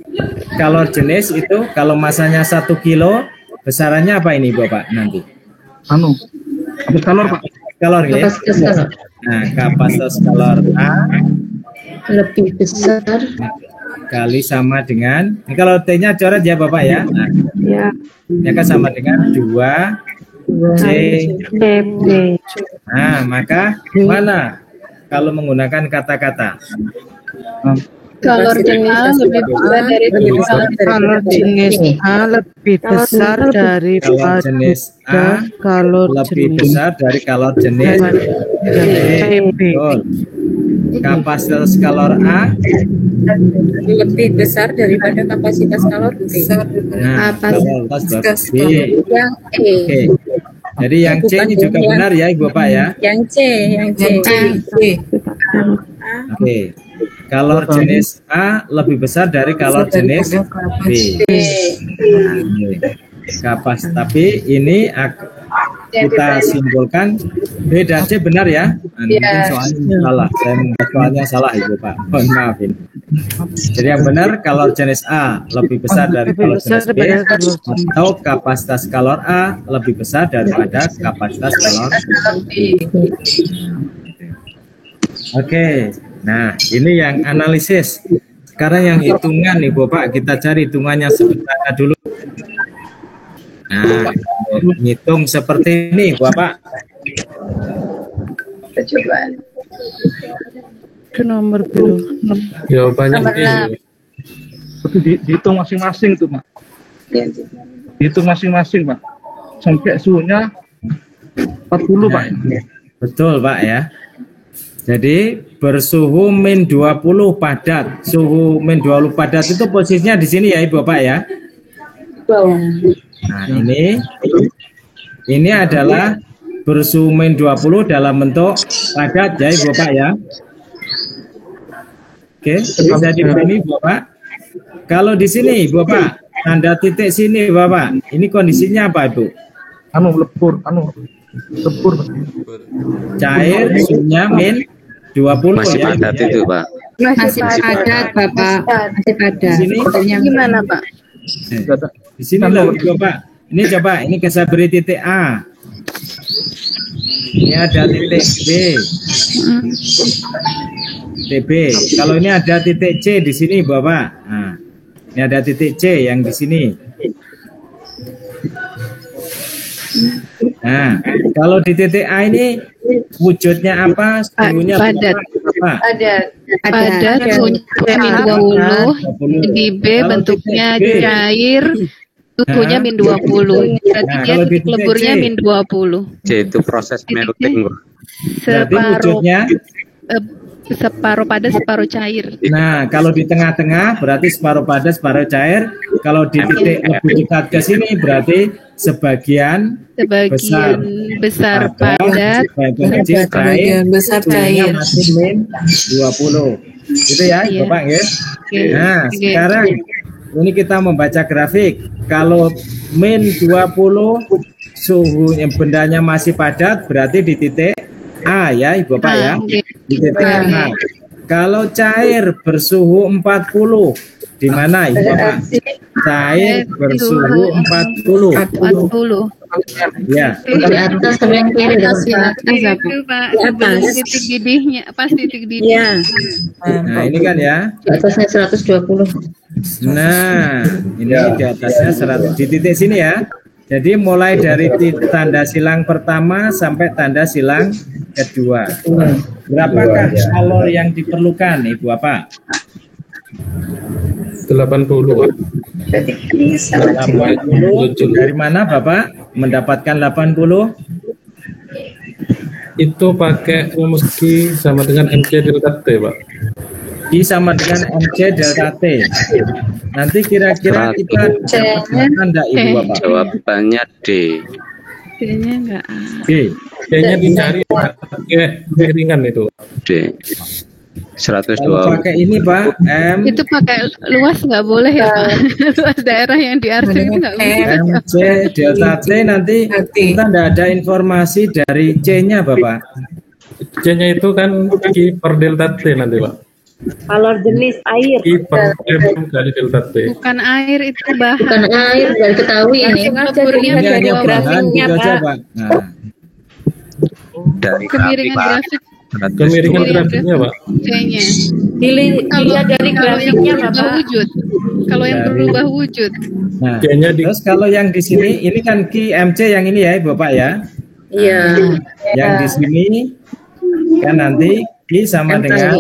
kalor jenis itu, kalau massanya 1 kilo, besarannya apa ini Bapak nanti? Kapasitas kalor, Pak. Kalor ya. Kapasitas kalor. Nah, kapasitas kalor A Lebih besar kali sama dengan, ini kalau T-nya coret ya Bapak ya. Nah, Ya. ini akan sama dengan 2 CB. Nah, maka mana kalau menggunakan kata-kata? Kalor jenis A lebih besar dari Kalor jenis A lebih besar Kalor jenis A kalor lebih jenis besar dari kalor jenis CB. Betul. Kapasitas kalor A Lebih besar daripada kapasitas kalor B. nah, kapasitas B. Yang E. Oke. Jadi yang C ini juga benar ya Ibu Bapak ya. Yang C. Oke. Kalor jenis A lebih besar dari kalor jenis B. Tapi ini kita simpulkan B dan C benar ya. Mungkin soalnya salah. Saya membuat soalnya salah Ibu Pak. Mohon maaf ini. Jadi yang benar kalor jenis A lebih besar dari kalor jenis B, atau kapasitas kalor A lebih besar daripada kapasitas kalor B. Oke. Nah, ini yang analisis. Sekarang yang hitungan nih Bapak, kita cari hitungannya sebentar dulu. Nah, ngitung seperti ini Bapak. Kita coba. Ke nomor biru. Jawabannya Dihitung masing-masing tuh, Pak. Dihitung masing-masing, Pak. Sampai suhunya 40, Pak. Betul, Pak ya. Jadi bersuhu min 20 padat. Suhu min 20 padat itu posisinya di sini ya Ibu Bapak ya. Nah, ini adalah bersuhu min 20 dalam bentuk padat ya Ibu Bapak ya. Oke, bisa dipahami Bapak. Kalau di sini Bapak, tanda titik sini Bapak. Ini kondisinya apa Ibu? Lebur. Cair suhunya min 20 Masih ya. padat itu, Pak. Masih padat, Bapak. Masih padat. Di sini Gimana, Pak? Di sini loh Bapak. Ini coba, ini saya beri titik A. Ini ada titik B. TB. Kalau ini ada titik C di sini Bapak. Nah, ini ada titik C yang di sini. Nah, kalau di titik A ini wujudnya apa? Suhunya padat. Apa? Padat, suhunya min 20. Di B bentuknya cair, suhunya min 20. Berarti dia titik leburnya min 20. C itu proses melting. Separuh padat, separuh cair. Nah, kalau di tengah-tengah berarti separuh padat, separuh cair. Kalau di titik lebih dekat ke sini berarti sebagian besar padat, sebagian kecil cair, suhunya masih min 20. Itu ya, Bapak ya. Nah, sekarang ini kita membaca grafik. Kalau min 20 suhu yang bendanya masih padat berarti di titik A ya Ibu Bapak ya. oke. Di titik A. Kalau cair bersuhu 40 di mana Ibu Bapak? Cair bersuhu 40. 40. Ya. Di atas sama yang kiri dong, Pak. Itu Pak, sebelum titik didihnya, pas titik didih. Iya. Nah, ini kan ya. Di atasnya 120. Nah, ini di atasnya 100 di titik sini ya. Jadi mulai dari tanda silang pertama sampai tanda silang kedua. Berapakah kalor yang diperlukan Ibu Bapak? 80 Pak. 80. Dari mana Bapak mendapatkan 80? Itu pakai rumus Q sama dengan MC delta T Pak. I sama dengan MC delta T. Nanti kira-kira kita dapatkan enggak Ibu Bapak? Jawabannya D. Kayaknya enggak. Oke. Kayaknya dicari pakai piringan itu. D. Kalau 120. pakai ini Pak, M Itu pakai luas nggak boleh ya Pak? Luas daerah yang diarsip itu nggak boleh. MC delta T nanti kita enggak ada informasi dari C-nya Bapak. C-nya itu kan Q per delta T nanti Pak. Kalor jenis air. Q per M kali delta T. Bukan air, itu bahan. Bukan air, dari ketahui ini. Langsung aja Leburnya dilihat Ini dari hanya bahan grafiknya, gitu aja Pak. Pak. Nah, Dari grafik Kemiringan Pak. grafik Kemiringan grafiknya Pak. C-nya. Dilihat dari grafiknya, berubah Bapak. wujud. Kalau yang berubah wujud. nah. C-nya di Terus kalau yang di sini ini kan Ki MC yang ini ya Bapak ya. Iya. Yang di sini kan nanti Ki sama dengan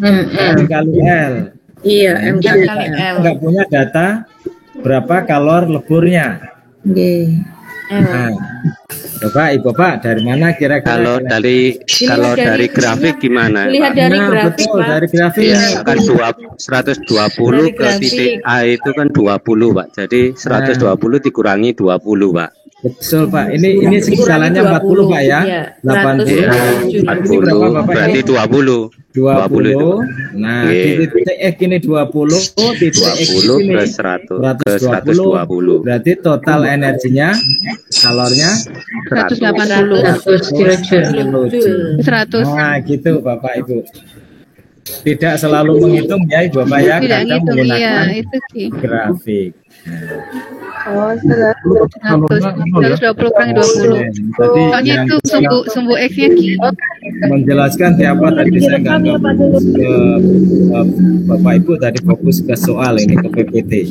M kali L. Iya, M kali L. Enggak punya data berapa kalor leburnya. Nah, coba Ibu Bapak dari mana kira-kira? Kalau dari grafik gimana? Lihat Pak? dari Nah, grafik, betul Pak. dari grafik. Ya, kan 120 ke titik A itu kan 20 Pak. Jadi 120 dikurangi 20 Pak. Betul Pak. Ini jalannya 40 Pak ya. Iya, 80. 40 berarti 20. 20. Nah, di titik X ini 20, titik X 20 ini ke 100 ke 120. Berarti total energinya kalornya 180. 100 kilojoule. 100. Nah, gitu Bapak Ibu. Tidak selalu menghitung ya Ibu Bapak ya, Tidak kadang ngitung, menggunakan iya, itu sih. grafik. 120 kurangi 20. Tadi Soalnya yang itu sumbu X-nya Ki. menjelaskan siapa tadi saya nggak fokus ke Bapak Ibu tadi fokus ke soal ini ke PPT.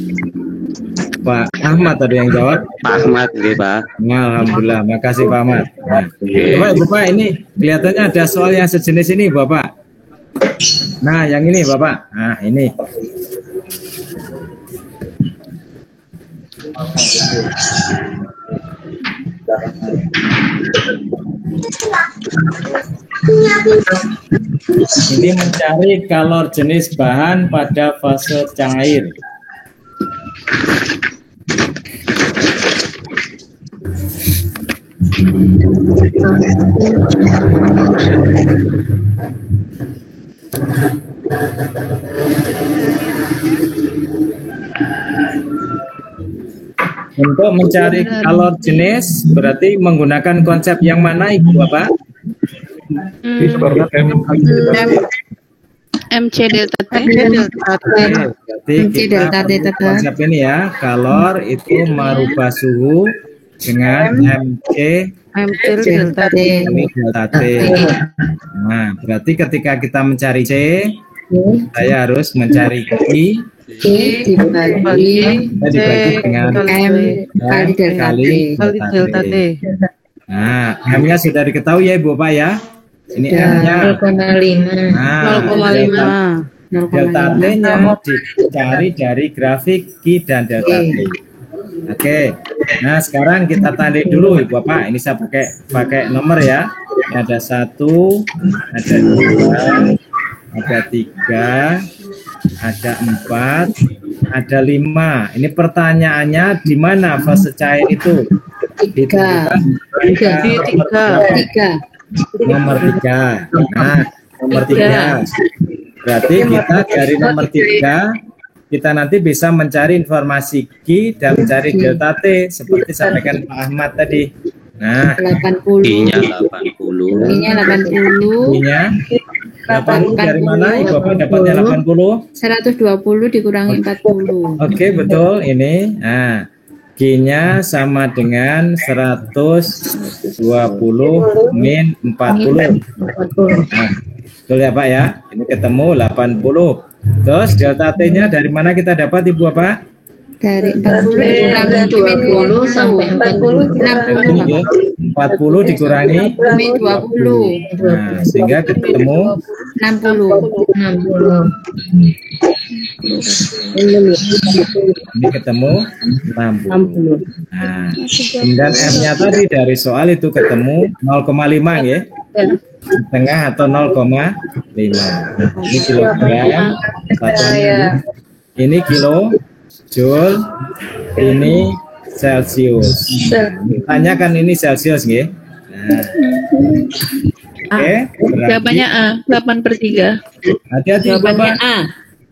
Pak Ahmad tadi yang jawab. Pak Ahmad nggih, Pak. Alhamdulillah, makasih Pak Ahmad. Nah, Bapak Ibu Pak ini kelihatannya ada soal yang sejenis ini Bapak. Nah, yang ini Bapak. Nah, ini. Ini mencari kalor jenis bahan pada fase cair. Untuk mencari kalor jenis berarti menggunakan konsep yang mana Ibu Bapak? MC delta T. Berarti kita konsep ini ya, kalor itu merubah suhu dengan MC delta T. ini delta T. Nah, berarti ketika kita mencari C, saya harus mencari I dibagi dengan M kali delta T. Nah, M-nya sudah diketahui ya Ibu Bapak ya. Ini M-nya 0,5. nah, 0,5. delta T-nya dicari dari grafik Q dan delta T. Oke. Nah, sekarang kita tandai dulu Ibu Bapak. Ini saya pakai nomor ya. Ada 1, ada 2, ada 3, ada 4, ada 5. Ini pertanyaannya di mana fase cair itu? Tiga. Nomor 3. Nah, nomor 3. Berarti kita dari nomor 3 kita nanti bisa mencari informasi Q dan mencari delta T seperti sampaikan Pak Ahmad tadi. Nah, 80. I-nya 80. I-nya 80. I-nya 80 dari mana? Ibu Bapak dapatnya 80? 120 dikurangi 40. Oke, betul ini. Nah, Q-nya sama dengan 120 min 40. Nah, betul ya Pak ya? Ini ketemu 80. Terus delta T-nya dari mana kita dapat Ibu Bapak? Dari 40 20 sampai 40. 40 dikurangi min 20. nah, sehingga ketemu 60. 60. ini ketemu 60. Nah, kemudian M-nya tadi dari soal itu ketemu 0,5 ya. Setengah atau 0,5. Ini kilogram, satunya ini kilo, joule, ini Celsius. Tanya kan ini Celsius nggih. Nah. Oke, Jawabannya A, 8/3. hati-hati Bapak.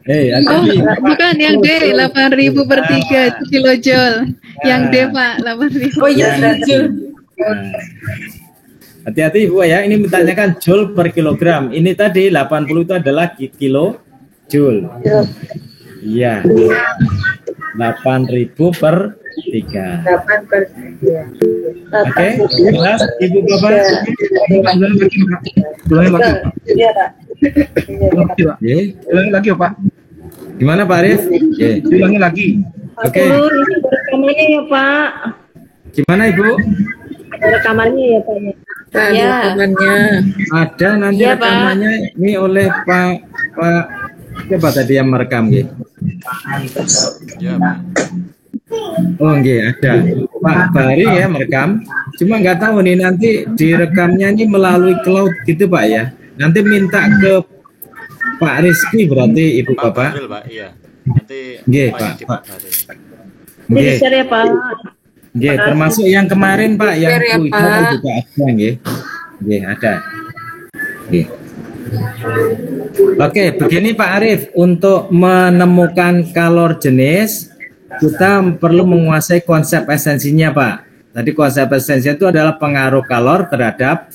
Hati-hati. Bukan yang D, 8.000 per 3 itu kilojoule. Yang D Pak, 8.000. Oh iya, Joule. Hati-hati Ibu ya, ini menanyakan joule per kilogram. Ini tadi 80 itu adalah kilo joule. Iya. 8.000 per 3. 8 per 3. Oke, jelas Ibu Bapak? Ulangi lagi. Iya, Pak. Ye. Ulangi lagi ya Pak. Gimana Pak Arif? Ye. Ulangi lagi. Oke. Ini rekamannya ya Pak. Gimana Ibu? Rekamannya ya Pak. Ya. Rekamannya. Ada nanti Iya, Pak. rekamannya ini oleh Pak siapa tadi yang merekam gitu? Oh nggih ada Pak Bari ya merekam. Cuma nggak tahu nih nanti direkamnya ini melalui cloud gitu Pak ya. Nanti minta ke Pak Rizky berarti Ibu Bapak. Pak, iya. Nanti Nggih Pak. Jadi share ya Pak. Nggih, termasuk yang kemarin Pak yang Share ya, itu Pak. juga ada nggih. Nggih, ada. Nggih. Oke, begini Pak Arif, untuk menemukan kalor jenis kita perlu menguasai konsep esensinya Pak. Tadi konsep esensinya itu adalah pengaruh kalor terhadap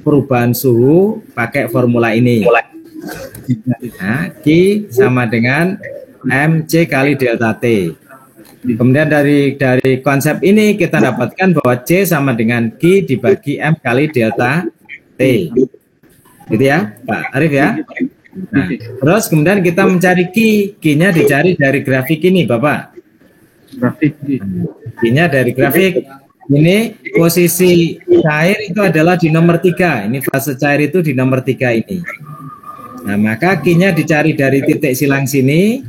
perubahan suhu pakai formula ini. Nah, Q sama dengan MC kali delta T. Kemudian dari konsep ini kita dapatkan bahwa C sama dengan Q dibagi M kali delta T. Gitu ya Pak Arif ya. Nah, terus kemudian kita mencari Q-nya dicari dari grafik ini Bapak. Grafik. Q-nya dari grafik. Ini posisi cair itu adalah di nomor 3. Ini fase cair itu di nomor 3 ini. Nah, maka Q-nya dicari dari titik silang sini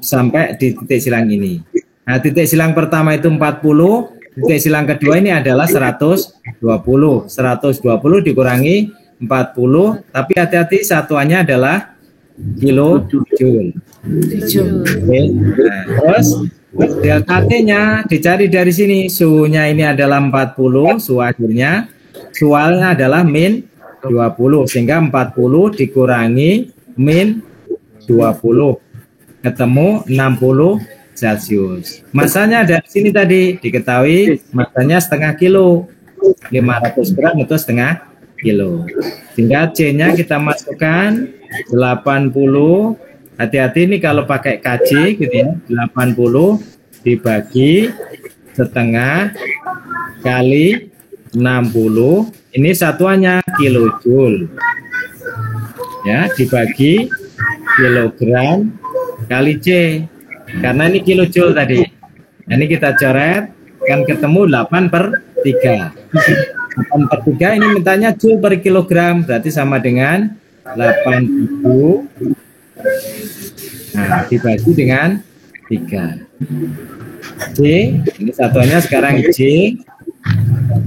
sampai di titik silang ini. Nah, titik silang pertama itu 40, titik silang kedua ini adalah 120. 120 dikurangi 40, tapi hati-hati satuannya adalah kilojoule. Oke. Nah, terus delta T-nya dicari dari sini. Suhunya ini adalah 40, suhu akhirnya. Suhunya adalah min 20, sehingga 40 dikurangi min 20. Ketemu 60 Celsius. Masanya dari sini tadi diketahui masanya setengah kilo. 500 gram itu setengah kilo. Sehingga C-nya kita masukkan 80. Hati-hati ini kalau pakai kg gitu ya. 80 dibagi setengah kali 60. Ini satuannya kilojoule. Ya, dibagi kilogram kali C. Karena ini kilojoule tadi. Ini kita coret kan ketemu 8/3. 8/3 ini mintanya joule per kilogram, berarti sama dengan 8.000. Nah, dibagi dengan 3. J, ini satuannya sekarang J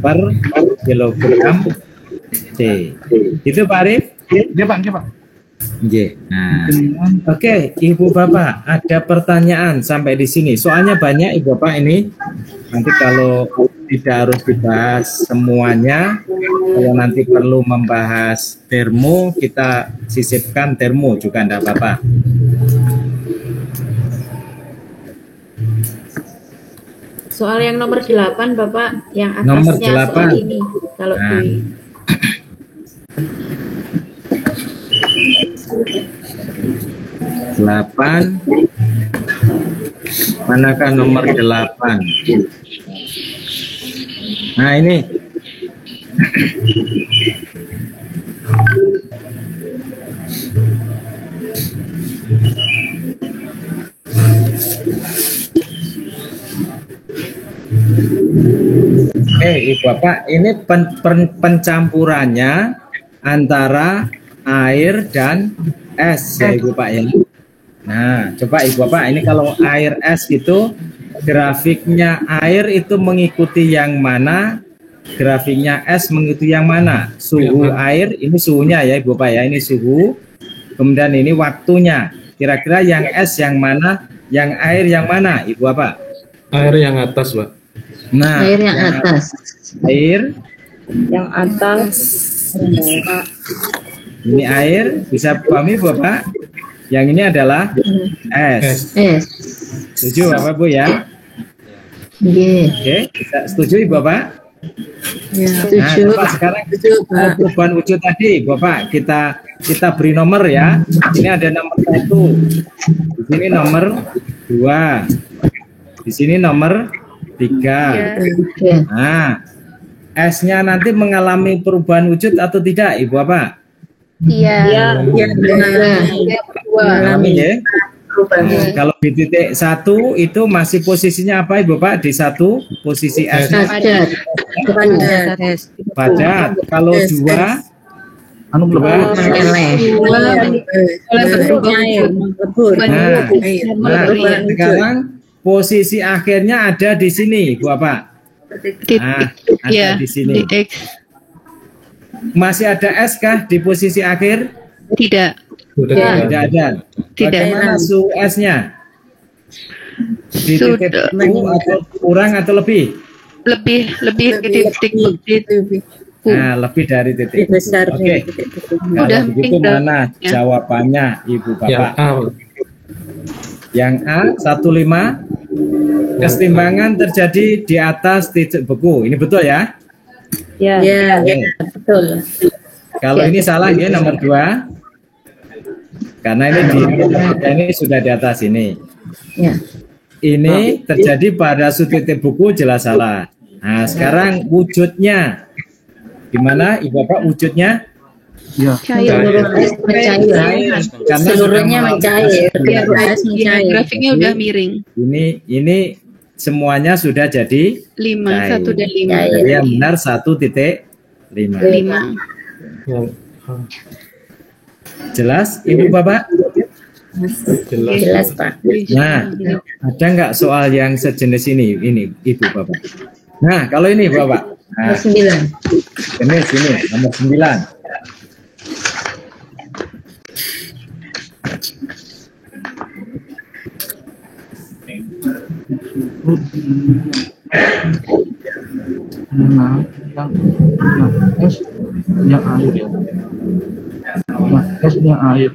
per kilogram C. Itu Pak Arif? Iya Pak. Nah, oke, Ibu Bapak, ada pertanyaan sampai di sini. Soalnya banyak Ibu Bapak ini. Nanti kalau tidak harus dibahas semuanya, kalau nanti perlu membahas termo, kita sisipkan termo juga tidak apa-apa. Soal yang nomor 8 Bapak, yang Nomor atasnya 8. soal ini. Kalau Nah. di Delapan. Manakah nomor 8? Nah ini. Ibu Bapak, ini pencampurannya antara air dan es ya Ibu Pak ya. Nah, coba Ibu Bapak, ini kalau air es itu grafiknya air itu mengikuti yang mana, grafiknya es mengikuti yang mana. Suhu air ini suhunya ya Ibu Bapak ya, ini suhu. Kemudian ini waktunya. Kira-kira yang es yang mana, yang air yang mana Ibu Bapak? Air yang atas, Pak. Nah, Air yang atas. Air yang atas. ini air, bisa pahami Bapak? Yang ini adalah es. Setuju Bapak Bu ya? Oke, bisa setuju Ibu Bapak? Ya. Nah, Bapak, sekarang perubahan wujud tadi, Bapak kita beri nomor ya. Ini ada nomor 1, di sini nomor 2, di sini nomor 3. Nah, S-nya nanti mengalami perubahan wujud atau tidak, Ibu Bapak? Iya. Mengalami ya. Nah, kalau di titik 1 itu masih posisinya apa Ibu Bapak? Di 1 posisi S. Padat. Kalau 2 sekarang posisi akhirnya ada di sini, Bu Bapak. Nah, ada di sini. Masih ada S kah di posisi akhir? Tidak. Tidak ada. Bagaimana suhu S-nya? Di titik atau kurang atau lebih? Lebih ke titik. Nah, lebih dari titik. Besar. Oke. Kalau begitu mana jawabannya Ibu Bapak? Yang A 15. Kesetimbangan terjadi di atas titik beku. Ini betul ya? Ya, betul. Kalau ini salah ya nomor 2. Karena ini sudah di atas ini. Ya. Ini terjadi pada suatu titik beku, jelas salah. Nah, sekarang wujudnya gimana Ibu Bapak wujudnya? Ya. Karena Seluruhnya mencair. Grafiknya udah miring. Ini semuanya sudah jadi 5, 1 dan 5. Jadi yang benar 1.5. Jelas Ibu Bapak? Jelas, Pak. Nah, ada nggak soal yang sejenis ini Ibu Bapak? Nah, kalau ini Bapak. Nah, 9. ini nomor 9. yang air ya. Nah, S-nya air.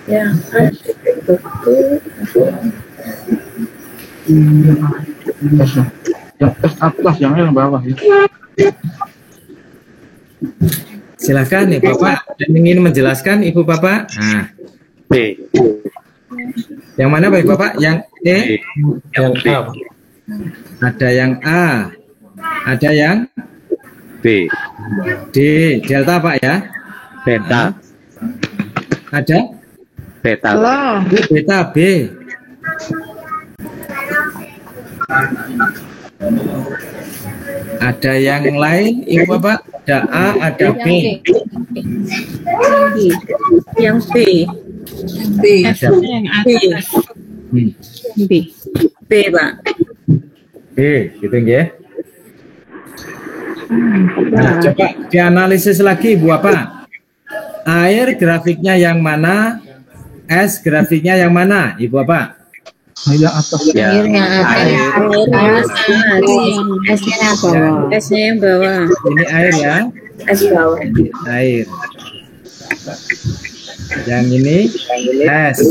Ya, Yang S atas, yang yang bawah ya. Silakan nih Bapak, yang ingin menjelaskan Ibu Bapak. Nah, B. Yang mana Bapak Bapak? Yang E? Yang A. Ada yang A, ada yang B. D, delta Pak ya? Beta. Ada? Beta. Beta B. Ada yang lain Ibu Bapak? Ada A, ada B. Yang B. Ada Yang atas. B, Pak. B, gitu ya. Nah, coba dianalisis lagi Ibu Bapak. Air grafiknya yang mana? Es grafiknya yang mana Ibu Bapak? Yang atas. Ya, Air yang atas. Esnya yang bawah. Esnya yang bawah. Ini air ya. Es bawah. Air. Yang ini es.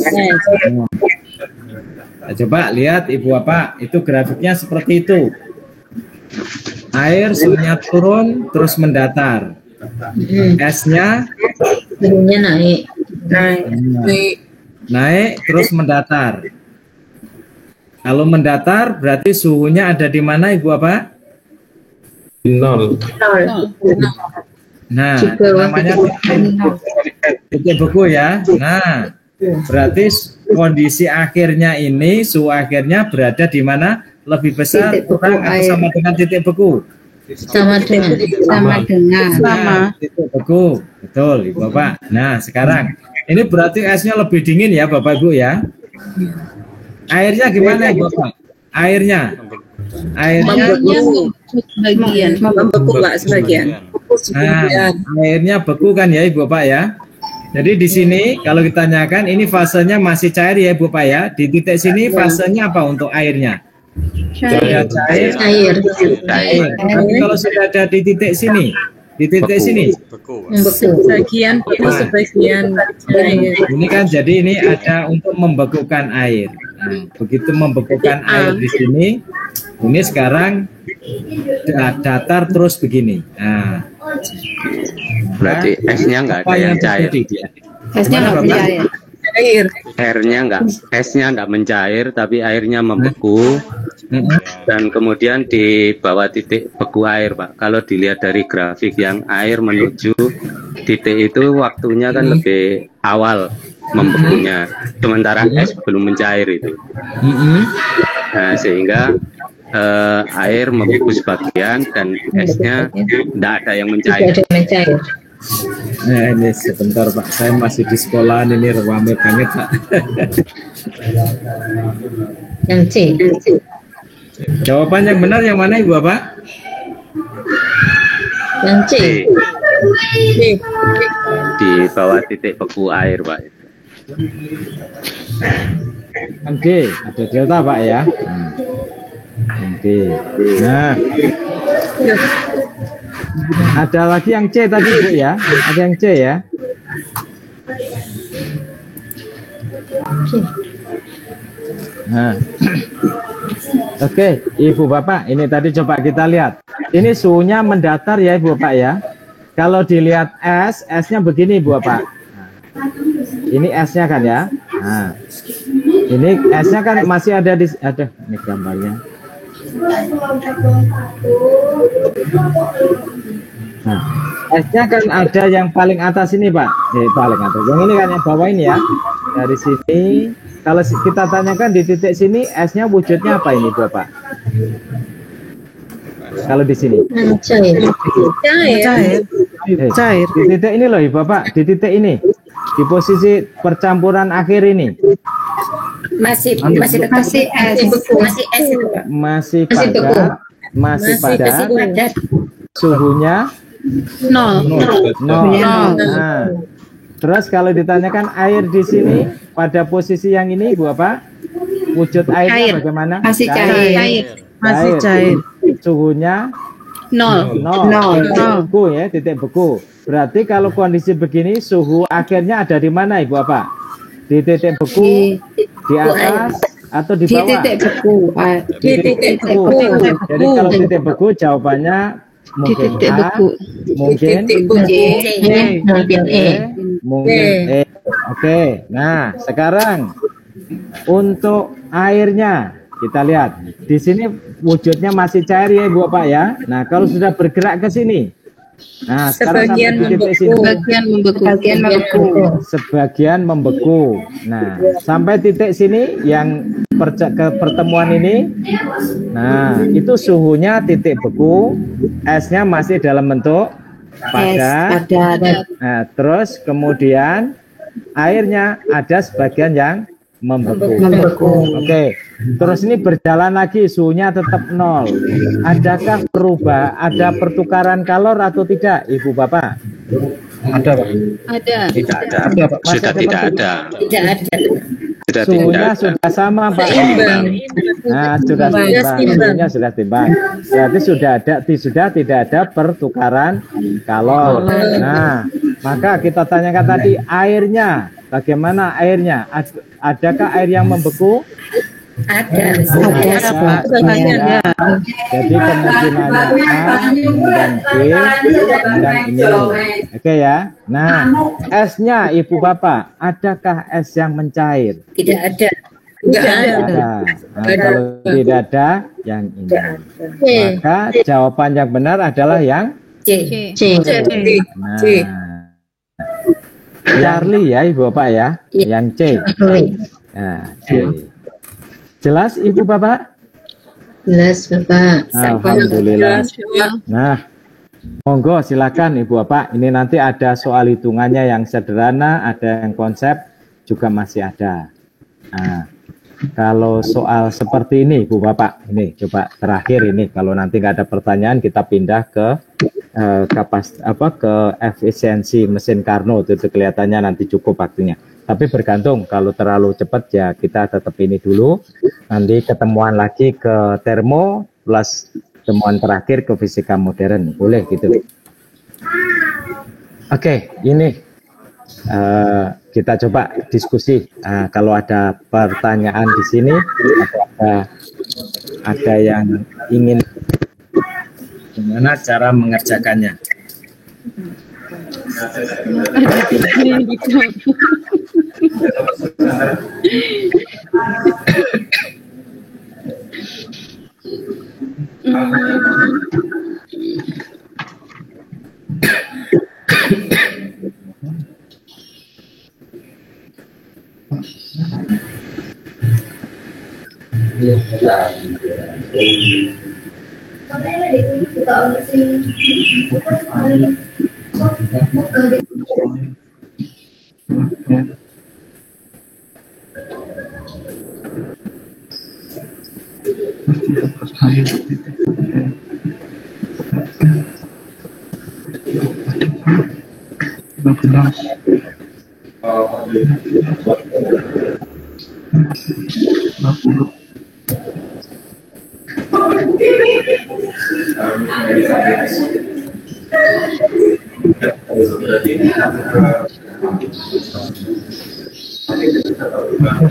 Nah, coba lihat Ibu Bapak, itu grafiknya seperti itu. Air suhunya turun terus mendatar. Esnya Suhunya naik. naik terus mendatar. Kalau mendatar berarti suhunya ada di mana Ibu Bapak? Nol. Nah, namanya titik beku ya. Nah, berarti kondisi akhirnya ini, suhu akhirnya berada di mana? Lebih besar, kurang atau sama dengan titik beku? Sama dengan. Titik beku, betul Ibu Bapak. Nah, sekarang ini berarti esnya lebih dingin ya Bapak Ibu ya. Airnya gimana Ibu Bapak? Airnya Sebagian. Membeku Pak sebagian. Nah, airnya beku kan ya Ibu Bapak ya. Jadi di sini kalau kita tanyakan ini fasenya masih cair ya Ibu Bapak ya. Di titik sini fasenya apa untuk airnya? Sudah cair. Tapi kalau sudah ada di titik sini, Sebagian itu sebagian cair. ini kan jadi ini ada untuk membekukan air. Nah, begitu membekukan air di sini, ini sekarang datar terus begini. Nah, berarti esnya nggak ada yang cair. Esnya nggak cair. Airnya nggak, esnya nggak mencair, tapi airnya membeku. Dan kemudian di bawah titik beku air, Pak. Kalau dilihat dari grafik yang air menuju titik itu waktunya kan lebih awal membekunya, sementara es belum mencair itu. Nah, sehingga air membeku sebagian dan esnya tidak ada yang mencair. Nah, ini sebentar Pak, saya masih di sekolahan ini ramai banget Pak. Yang C. Jawaban yang benar yang mana Ibu Bapak? Yang C. Di bawah titik beku air, Pak. Oke, ada delta Pak ya. Oke. Nah, ada lagi yang C tadi Bu ya. Ada yang C ya. Nah, oke, Ibu Bapak, ini tadi coba kita lihat. Ini suhunya mendatar ya Ibu Bapak ya. Kalau dilihat esnya begini Ibu Bapak. Ini esnya kan ya. Nah, ini esnya kan masih ada di, ini gambarnya. Nah, esnya kan ada yang paling atas ini Pak. Paling atas. Yang ini kan yang bawah ini ya. Dari sini. Kalau kita tanyakan di titik sini esnya wujudnya apa ini Bapak? Kalau di sini Cair. Di titik ini loh Bapak, di titik ini, di posisi percampuran akhir ini Masih padat. Suhunya Nol. Nah, terus kalau ditanyakan air di sini pada posisi yang ini Bu Bapak, wujud airnya bagaimana? Masih cair. Masih cair. Suhunya Nol. Beku ya, titik beku. Berarti kalau kondisi begini suhu akhirnya ada di mana Ibu Bapak? Di titik beku, di atas atau di bawah? Di titik beku. Di titik beku. Jadi kalau titik beku jawabannya mungkin titik A, beku. mungkin mungkin E. Oke. Nah, sekarang untuk airnya kita lihat di sini wujudnya masih cair ya Ibu Bapak ya. Nah, kalau sudah bergerak ke sini, nah sekarang Sebagian sampai di titik sini, sebagian membeku. Nah, sampai titik sini yang ke pertemuan ini, nah itu suhunya titik beku, esnya masih dalam bentuk padat. Nah, terus kemudian airnya ada sebagian yang membeku. Oke. Terus ini berjalan lagi, suhunya tetap 0. Adakah ada pertukaran kalor atau tidak, Ibu Bapak? Ada Pak. Ada. Tidak ada. Sudah tidak ada. Sudah Suhunya tidak sudah sama, Pak. Seimbang. Nah, sudah Sudah seimbang. seimbang. Suhunya sudah seimbang. Berarti sudah tidak ada pertukaran kalor. Nah, maka kita tanyakan tadi airnya. Bagaimana airnya? Adakah air yang membeku? Ada. Ada. Jadi kemungkinannya A, kemudian B, kemudian ini. Oke ya. Nah, esnya Ibu Bapak, adakah es yang mencair? Tidak ada. Enggak ada. Ada. Nah, kalau tidak ada, yang ini. Maka jawaban yang benar adalah yang C. C. nah. Charlie ya Ibu Bapak ya, yang C. Nah, C. Jelas Ibu Bapak? Jelas Bapak. Alhamdulillah. Nah, monggo silakan Ibu Bapak. Ini nanti ada soal hitungannya yang sederhana, ada yang konsep juga masih ada. Nah, kalau soal seperti ini Ibu Bapak, ini coba terakhir ini kalau nanti nggak ada pertanyaan kita pindah ke ke efisiensi mesin Carnot, itu kelihatannya nanti cukup waktunya. Tapi bergantung, kalau terlalu cepat ya kita tetap ini dulu. Nanti ketemuan lagi ke termo plus temuan terakhir ke fisika modern, boleh gitu. Oke, ini kita coba diskusi. Kalau ada pertanyaan di sini atau ada yang ingin, gimana cara mengerjakannya?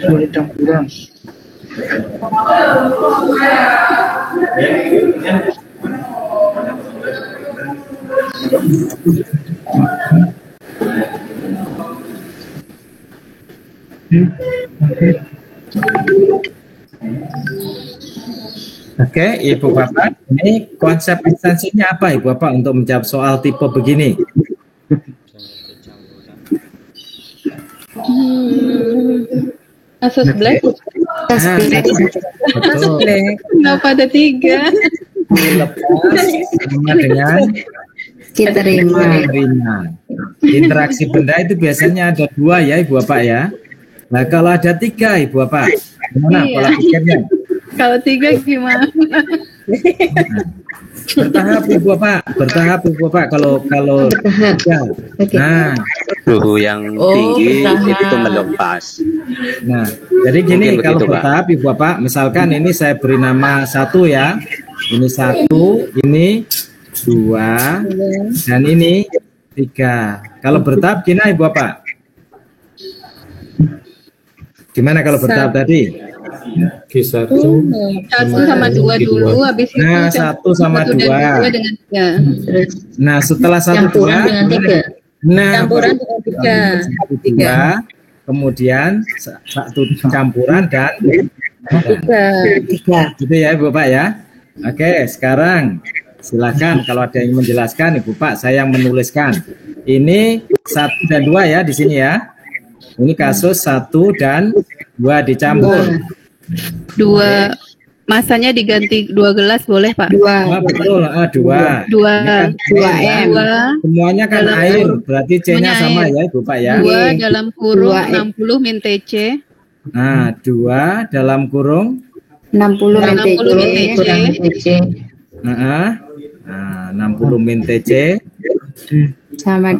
Sulit campuran. Oke, Ibu Bapak, ini konsep instansinya apa Ibu Bapak untuk menjawab soal tipe begini? Asus Black. Betul. Kenapa ada 3? Dilepas sama dengan Diterima. interaksi benda itu biasanya ada 2 ya Ibu Bapak ya. Nah kalau ada 3 Ibu Bapak, gimana pola pikirnya? Kalau 3 gimana? Bertahap Ibu Bapak, kalau ya. Nah, suhu yang tinggi itu melepas. Nah, jadi gini, Mungkin kalau begitu, Pak. bertahap Ibu Bapak, misalkan ini saya beri nama 1 ya, ini 1, ini 2, dan ini 3. Kalau bertahap gimana Ibu Bapak? Gimana kalau bertahap tadi? Q1 1 sama 2 dulu, habis itu Nah, 1 sama 2. dengan 3. Nah, setelah 1, 2, Campuran dengan 3. nah, Campuran dengan 3. 1, 2, kemudian 1 campuran dan 3. gitu ya Ibu Bapak ya. Oke, sekarang silakan kalau ada yang menjelaskan Ibu Pak, saya yang menuliskan. Ini 1 dan 2 ya di sini ya. Ini kasus 1 dan 2 dicampur. 2 masanya diganti 2 gelas boleh Pak? 2. Ah, betul, 2. 2 Semuanya kan Dalam- air, berarti C-nya semuanya sama air. ya Ibu Pak ya. 2 dalam kurung 2 60 min TC. Nah, 2 dalam kurung 60 min 60 min TC TC. kurang TC. nah, 60 min TC sama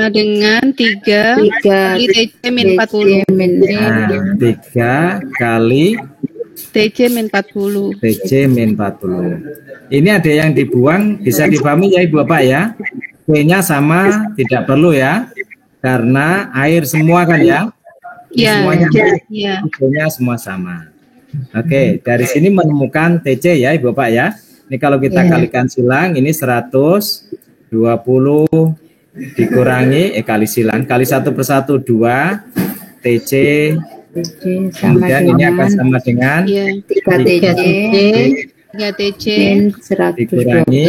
dengan 3 kali TC min 40. Nah, 3 kali TC min 40. TC min 40. Ini ada yang dibuang, bisa dipahami ya Ibu Bapak ya. P-nya sama, tidak perlu ya. Karena air semua kan ya. Iya. Semuanya Iya. P-nya semua sama. Oke, dari sini menemukan TC ya Ibu Bapak ya. Ini kalau kita kalikan silang, ini 120 dikurangi, kali silang, kali 1/1 2 TC. Kemudian ini akan sama dengan 3 TC dikurangi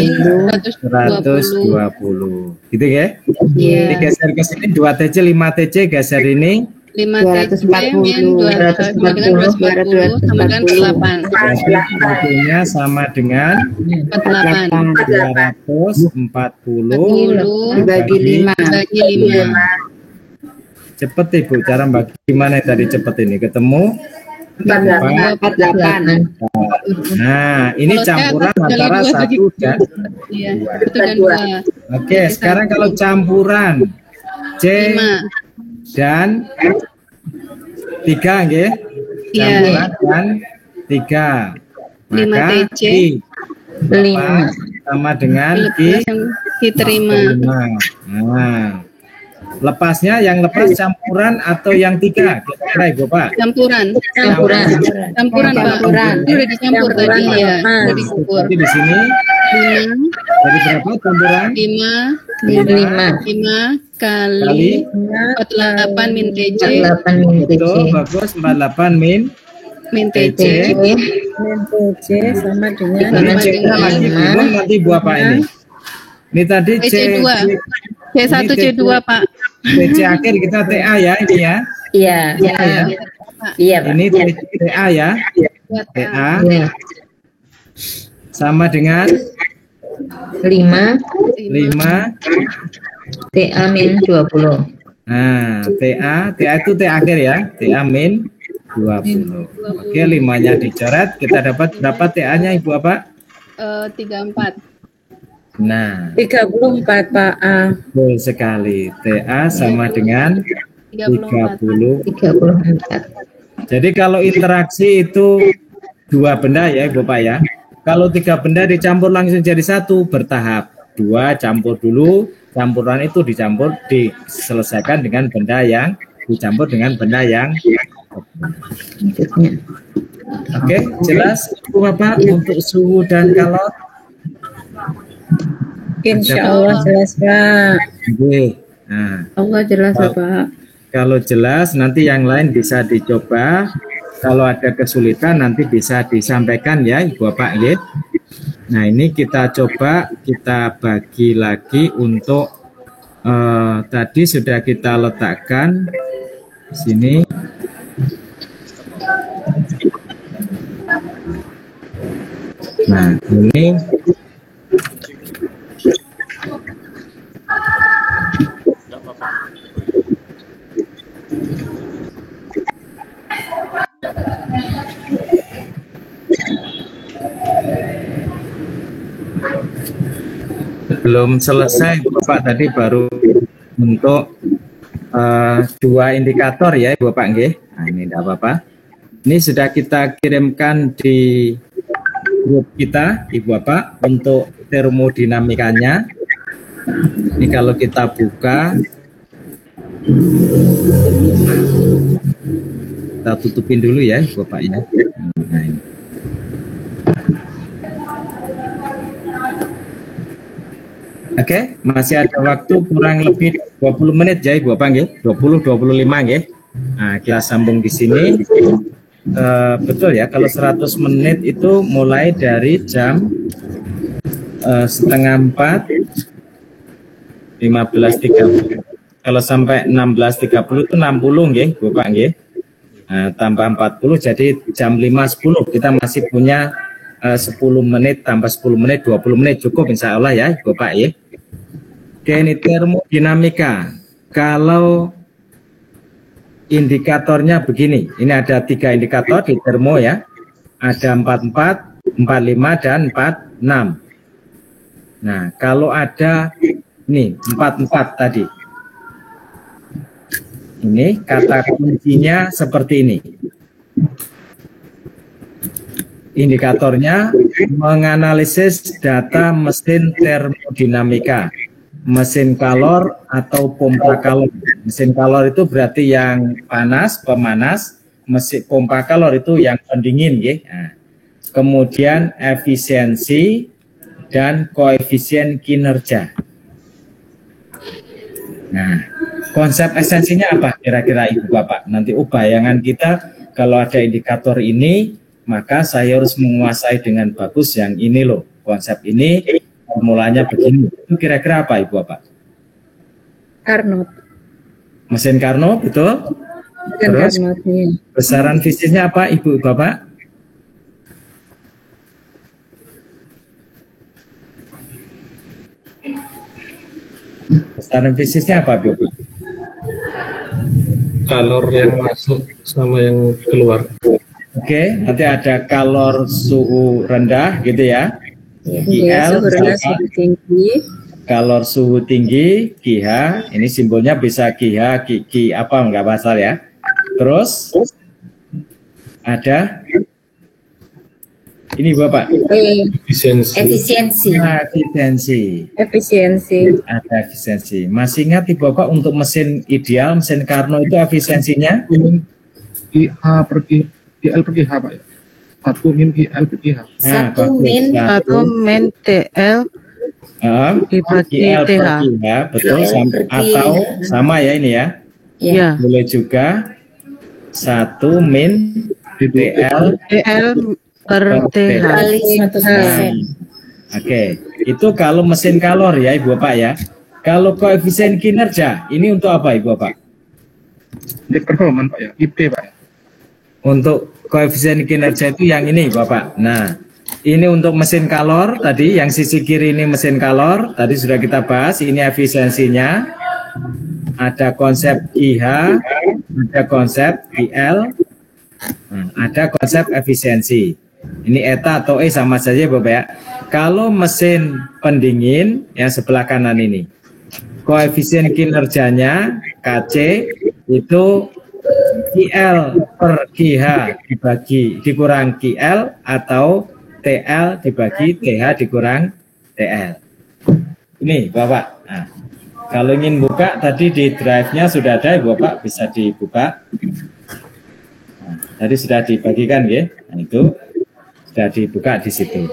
120. Gitu ya? Ini geser ke sini 2 TC, 5 TC, geser ini 5 TC min 240 sama dengan 48. Satunya sama dengan 240 dibagi 5. Cepet Ibu, cara bagi gimana tadi cepet ini? Ketemu 48. Nah, ini campuran antara 1 dan 2. Oke, sekarang kalau campuran C dan 3 nggih. Campuran dan 3. 5 TC 5 sama dengan Ki terima. Nah, lepasnya yang lepas campuran atau yang 3? Kira-kira Ibu Pak? Campuran Pak. Itu udah dicampur tadi ya. Udah dicampur. Jadi di sini 5 dari berapa campuran? 5 kali 48 min TC. Betul, bagus. 48 min TC. sama dengan Ini C-nya lagi bingung nanti buat Pak ini. Ini tadi C2. C1 C2 Pak. TC akhir kita TA ya ini ya. Iya, Pak. Ini TA ya. TA sama dengan 5 5 TA min 20. Nah, TA itu T akhir ya. TA min 20. Oke, 5-nya dicoret, kita dapat berapa TA-nya Ibu apa? 34. Nah, 34 Pak. betul sekali. TA sama dengan 34. Jadi kalau interaksi itu 2 benda ya Ibu Pak ya. Kalau 3 benda dicampur langsung jadi 1 bertahap. 2 campur dulu, campuran itu diselesaikan dengan benda yang dicampur dengan benda yang Oke, jelas Ibu Bapak untuk suhu dan kalor? Insya Allah jelas Pak. Oke. Nah, Allah jelas Pak. kalau jelas nanti yang lain bisa dicoba. Kalau ada kesulitan nanti bisa disampaikan ya Ibu Bapak ya. Nah, ini kita coba kita bagi lagi untuk tadi sudah kita letakkan sini. Nah, ini belum selesai Bapak tadi baru untuk 2 indikator ya Bapak nggih. Nah, ini tidak apa-apa. Ini sudah kita kirimkan di grup kita Ibu Bapak untuk termodinamikanya. Ini kalau kita buka, kita tutupin dulu ya Ibu Bapak ya. Nah, ini. Oke, masih ada waktu kurang lebih 20 menit ya Ibu Bapak nggih. 20-25 nggih. Nah, kita sambung di sini. Betul ya, kalau 100 menit itu mulai dari jam setengah 4 15.30. Kalau sampai 16.30 itu 60 nggih, Bapak nggih. Nah, tambah 40 jadi jam 5.10 kita masih punya 10 menit tambah 10 menit 20 menit cukup insya Allah ya Bapak ya. Oke, ini termodinamika. Kalau indikatornya begini, ini ada 3 indikator di termo ya, ada 44, 45 dan 46. Nah, kalau ada Ini 44 tadi. Ini kata kuncinya seperti ini. Indikatornya menganalisis data mesin termodinamika, mesin kalor atau pompa kalor. Mesin kalor itu berarti yang panas, pemanas. Mesin pompa kalor itu yang pendingin, ya. Nah, kemudian efisiensi dan koefisien kinerja. Nah, konsep esensinya apa kira-kira Ibu Bapak? Nanti bayangan kita kalau ada indikator ini, maka saya harus menguasai dengan bagus yang ini loh. Konsep ini formulanya begini. Itu kira-kira apa Ibu Bapak? Carnot. Mesin Carnot, betul? Terus besaran fisiknya apa Ibu Bapak? Besaran fisiknya apa Bu? Kalor yang masuk sama yang keluar. Oke, nanti ada kalor suhu rendah gitu ya. Iya, suhu rendah, suhu tinggi. Kalor suhu tinggi, QH, ini simbolnya bisa QH, Ki apa nggak masalah ya. Terus ada ini Bapak. Efisiensi. Ada efisiensi. Masih ingat Ibu Bapak untuk mesin ideal, mesin Carnot itu efisiensinya? IH per IL per IH Pak ya. 1 min IL per IH. Satu min TL dibagi TH. Betul, atau sama ya ini ya? Iya. Boleh juga 1 min TL per TH. Oke, itu kalau mesin kalor ya Ibu Bapak ya. Kalau koefisien kinerja, ini untuk apa Ibu Bapak? Indeks performan Pak ya, IP Pak ya. Untuk koefisien kinerja itu yang ini Bapak. Nah, ini untuk mesin kalor tadi, yang sisi kiri ini mesin kalor, tadi sudah kita bahas, ini efisiensinya. Ada konsep IH, ada konsep IL, ada konsep efisiensi. Ini eta atau E sama saja Bapak ya. Kalau mesin pendingin yang sebelah kanan ini, koefisien kinerjanya KC itu QL per QH dikurang QL atau TL dibagi TH dikurang TL. Ini Bapak. Nah, kalau ingin buka tadi di drive-nya sudah ada Bapak, bisa dibuka. Nah, tadi sudah dibagikan ya. Nah, itu sudah dibuka di situ.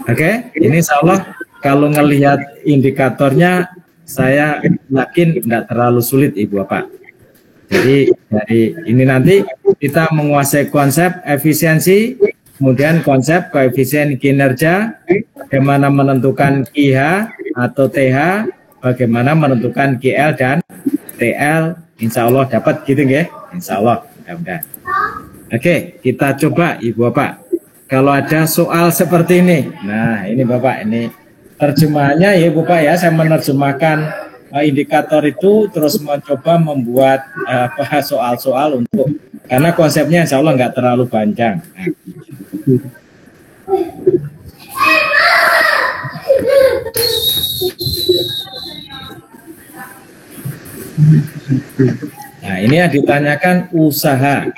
Oke, ini insya Allah kalau ngelihat indikatornya saya yakin tidak terlalu sulit Ibu Bapak. Jadi dari ini nanti kita menguasai konsep efisiensi, kemudian konsep koefisien kinerja, bagaimana menentukan QH atau TH, bagaimana menentukan QL dan TL, insya Allah dapat gitu ya, insya Allah mudah-mudahan. Oke, kita coba Ibu Bapak. Kalau ada soal seperti ini, nah ini Bapak, ini terjemahannya ya Bapak ya, saya menerjemahkan indikator itu terus mencoba membuat soal-soal untuk, karena konsepnya insya Allah nggak terlalu panjang. Nah ini yang ditanyakan usaha.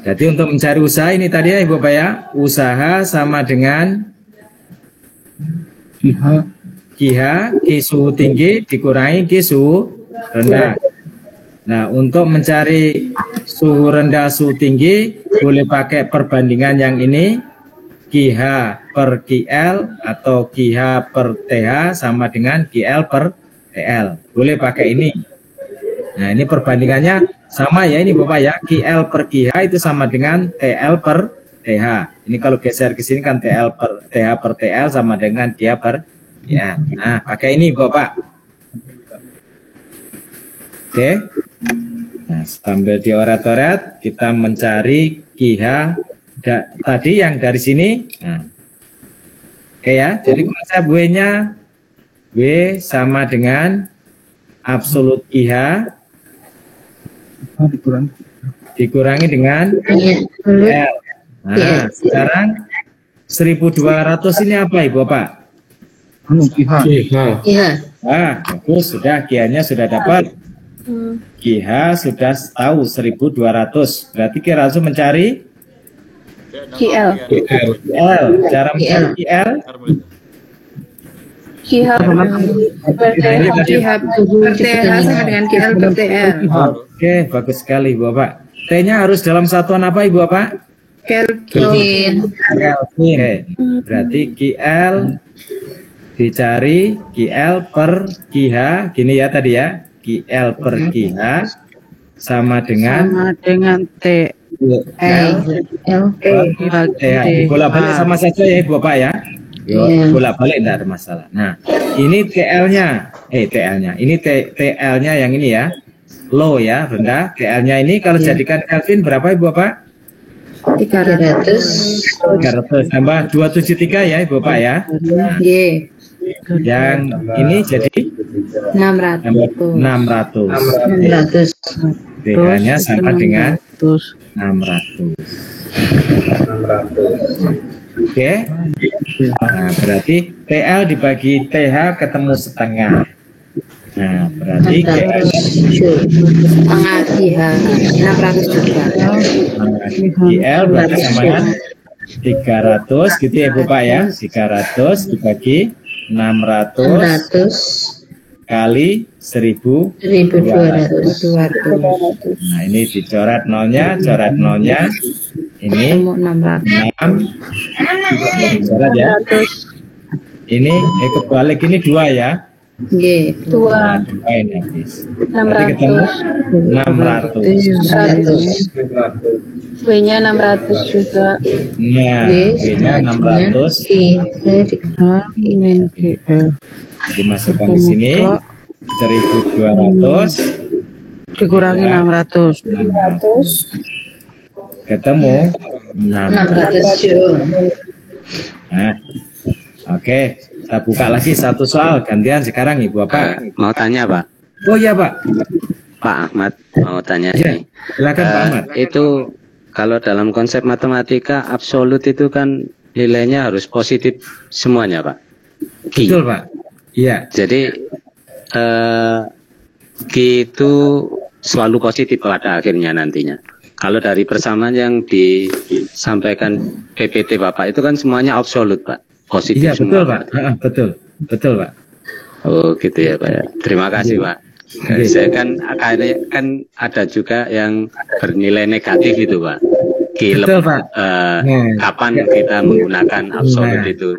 Jadi untuk mencari usaha ini tadi ya Ibu Bapak ya, usaha sama dengan QH, Q suhu tinggi dikurangi Q suhu rendah. Nah, untuk mencari suhu rendah, suhu tinggi, boleh pakai perbandingan yang ini, QH per QL atau QH per TH sama dengan QL per TL. Boleh pakai ini. Nah, ini perbandingannya sama ya ini Bapak ya, QL per QH itu sama dengan TL per TH. Ini kalau geser ke sini kan TL per TH per TL sama dengan QH per ya. Nah, pakai ini Bapak. Oke. Nah, sambil dioret-oret kita mencari QH tadi yang dari sini. Nah. Oke ya. Jadi konsep W-nya W sama dengan absolut QH dikurangi dengan L. Nah, sekarang 1200 ini apa Ibu Bapak? Iya. Bagus, sudah QH-nya sudah dapat. QH sudah tahu 1200. Berarti kita langsung mencari QL. QL. Cara mencari QL? QH sama dengan QL per TL. Oke, bagus sekali Ibu Bapak. T-nya harus dalam satuan apa Ibu Bapak? Kelvin. Oke, berarti QL dicari QL per QH, gini ya tadi ya, QL per QH sama dengan T bolak-balik sama saja ya Ibu Bapak ya. Bolak-balik tidak ada masalah. Nah, ini TL-nya, ini TL-nya yang ini ya, low ya, rendah. TL-nya ini kalau jadikan Kelvin berapa Ibu Bapak? 300 tambah 273 ya Ibu Bapak ya. Yang ini jadi 600. TH-nya sama dengan 600. Oke. Nah, berarti TL dibagi TH ketemu setengah. Nah, berarti setengah QH 600 juga. QL berarti sama dengan 300 gitu ya Bapak ya. 300 dibagi 600 kali 1200. Nah, ini dicoret nolnya, coret nolnya. Ini 6 dicoret ya. Ini kebalik ini 2 ya. G. 2. Nah, 2 ini habis. Nanti ketemu 600. W-nya 600 juga. Nah, W-nya 600. Dimasukkan di sini 1200 dikurangi 600 ketemu 600 Joule. Nah, oke, kita buka lagi satu soal gantian sekarang Ibu Bapak. Mau tanya Pak? Oh iya Pak. Pak Ahmad mau tanya Ya, nih. silakan Pak Ahmad. Itu kalau dalam konsep matematika absolut itu kan nilainya harus positif semuanya Pak. Q. Betul Pak. Iya. Jadi Q itu selalu positif pada akhirnya nantinya. Kalau dari persamaan yang disampaikan PPT Bapak itu kan semuanya absolut Pak. Positif Iya betul semua. Pak. Betul Pak. Oh gitu ya Pak ya. Terima kasih Pak. Saya kan ada juga yang bernilai negatif itu Pak. Betul Pak. Kapan kita menggunakan absolut itu?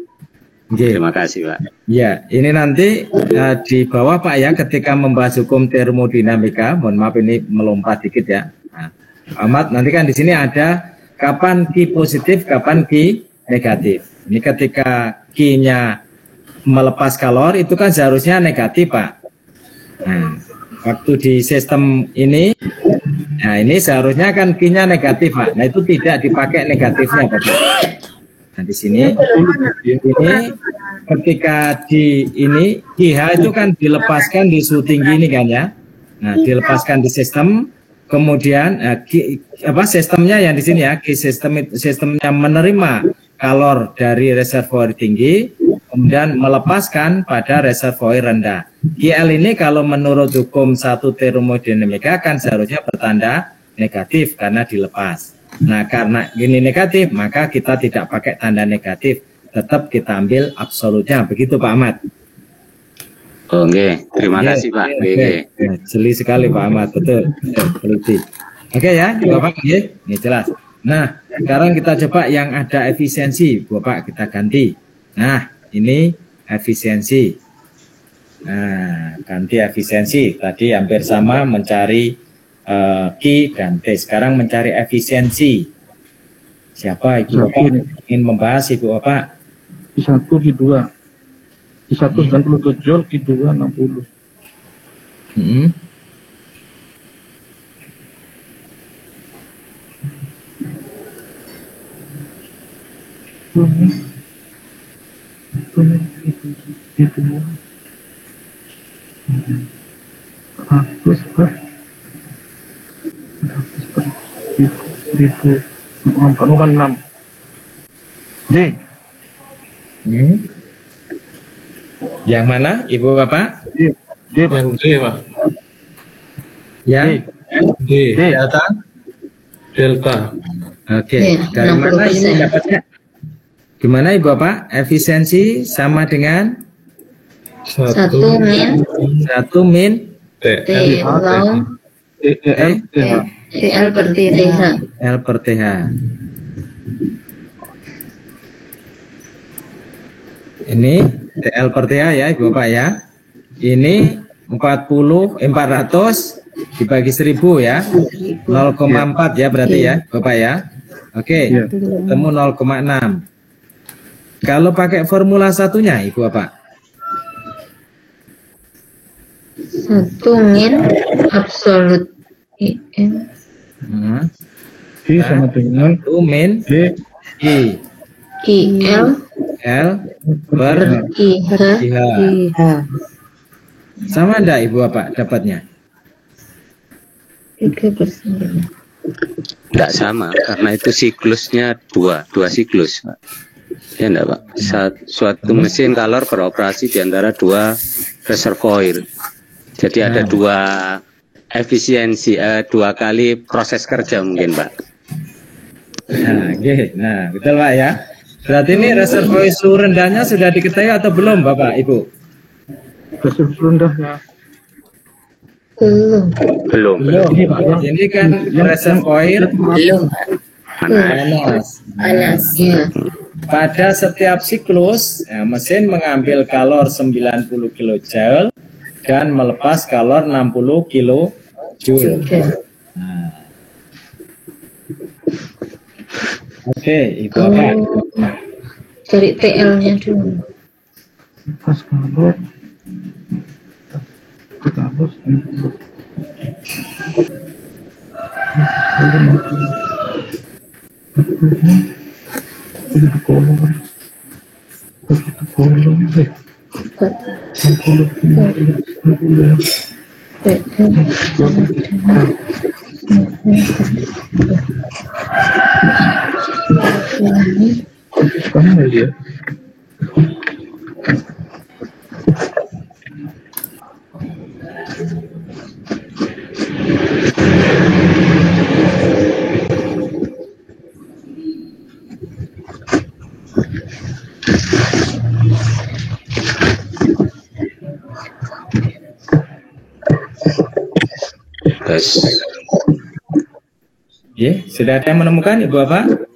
Terima kasih Pak. Ya, ini nanti di bawah Pak ya ketika membahas hukum termodinamika. Mohon maaf ini melompat dikit ya. Nah, Ahmad nanti kan di sini ada kapan Q positif, kapan Q negatif. Ini ketika Q-nya melepas kalor itu kan seharusnya negatif Pak. Nah, waktu di sistem ini, nah ini seharusnya kan Q-nya negatif Pak. Nah itu tidak dipakai negatifnya Pak. Nah di sini ketika di ini QH itu kan dilepaskan di suhu tinggi ini kan ya. Nah dilepaskan di sistem, kemudian sistemnya yang di sini ya, sistemnya menerima kalor dari reservoir tinggi, kemudian melepaskan pada reservoir rendah. QL ini kalau menurut hukum satu termodinamika kan seharusnya bertanda negatif karena dilepas. Nah karena ini negatif maka kita tidak pakai tanda negatif, tetap kita ambil absolutnya, begitu Pak Ahmad. Oke, terima kasih Pak. Jeli sekali Pak Ahmad, betul. Oke ya Bapak, ini jelas. Nah sekarang kita coba yang ada efisiensi Bapak, kita ganti. Nah ini efisiensi. Nah ganti efisiensi, tadi hampir sama mencari Q dan T. Sekarang mencari efisiensi. Siapa Ibu Bapak ingin membahas Ibu Bapak? Q1, Q2. Q1 97 Joule, Q2 60. Bukan 6. J. Yang mana, Ibu Bapak? Yang D, Pak. Yang D. Delta. Oke, dari mana ini dapatnya? Gimana Ibu Bapak? Efisiensi sama dengan 1 min TL per TH. L per TH. Ini TL per TH ya Ibu Bapak ya. Ini 400 dibagi 1000 ya. 0,4 ya berarti ya Bapak ya. Oke, ketemu 0,6. Kalau pakai formula satunya Ibu Bapak. 1 min absolut IN. I sama dengan 1 min I. IL L per IH. IH. Sama enggak Ibu Bapak dapatnya? 3%. Tidak sama, karena itu siklusnya dua siklus, Pak. Ya enggak, Pak? Suatu mesin kalor beroperasi di antara dua reservoir. Jadi ada dua efisiensi, dua kali proses kerja mungkin, Pak. Nah, okay. Nah, betul Pak ya. Berarti ini reservoir suhu rendahnya sudah diketahui atau belum Bapak Ibu? Reservoir rendahnya Belum. Ini kan reservoir Panas. Ya. Pada setiap siklus, mesin mengambil kalor 90 kJ dan melepas kalor 60 kJ. Nah. Oke, Ibu Bapak. Cari TL-nya dulu. pas kalor Ya, sudah ada yang menemukan Ibu Bapak?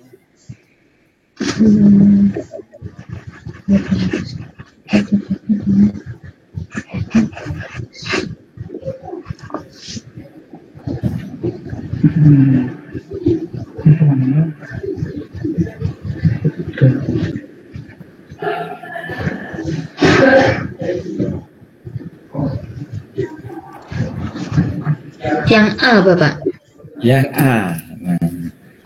Yang A, Bapak. Yang A.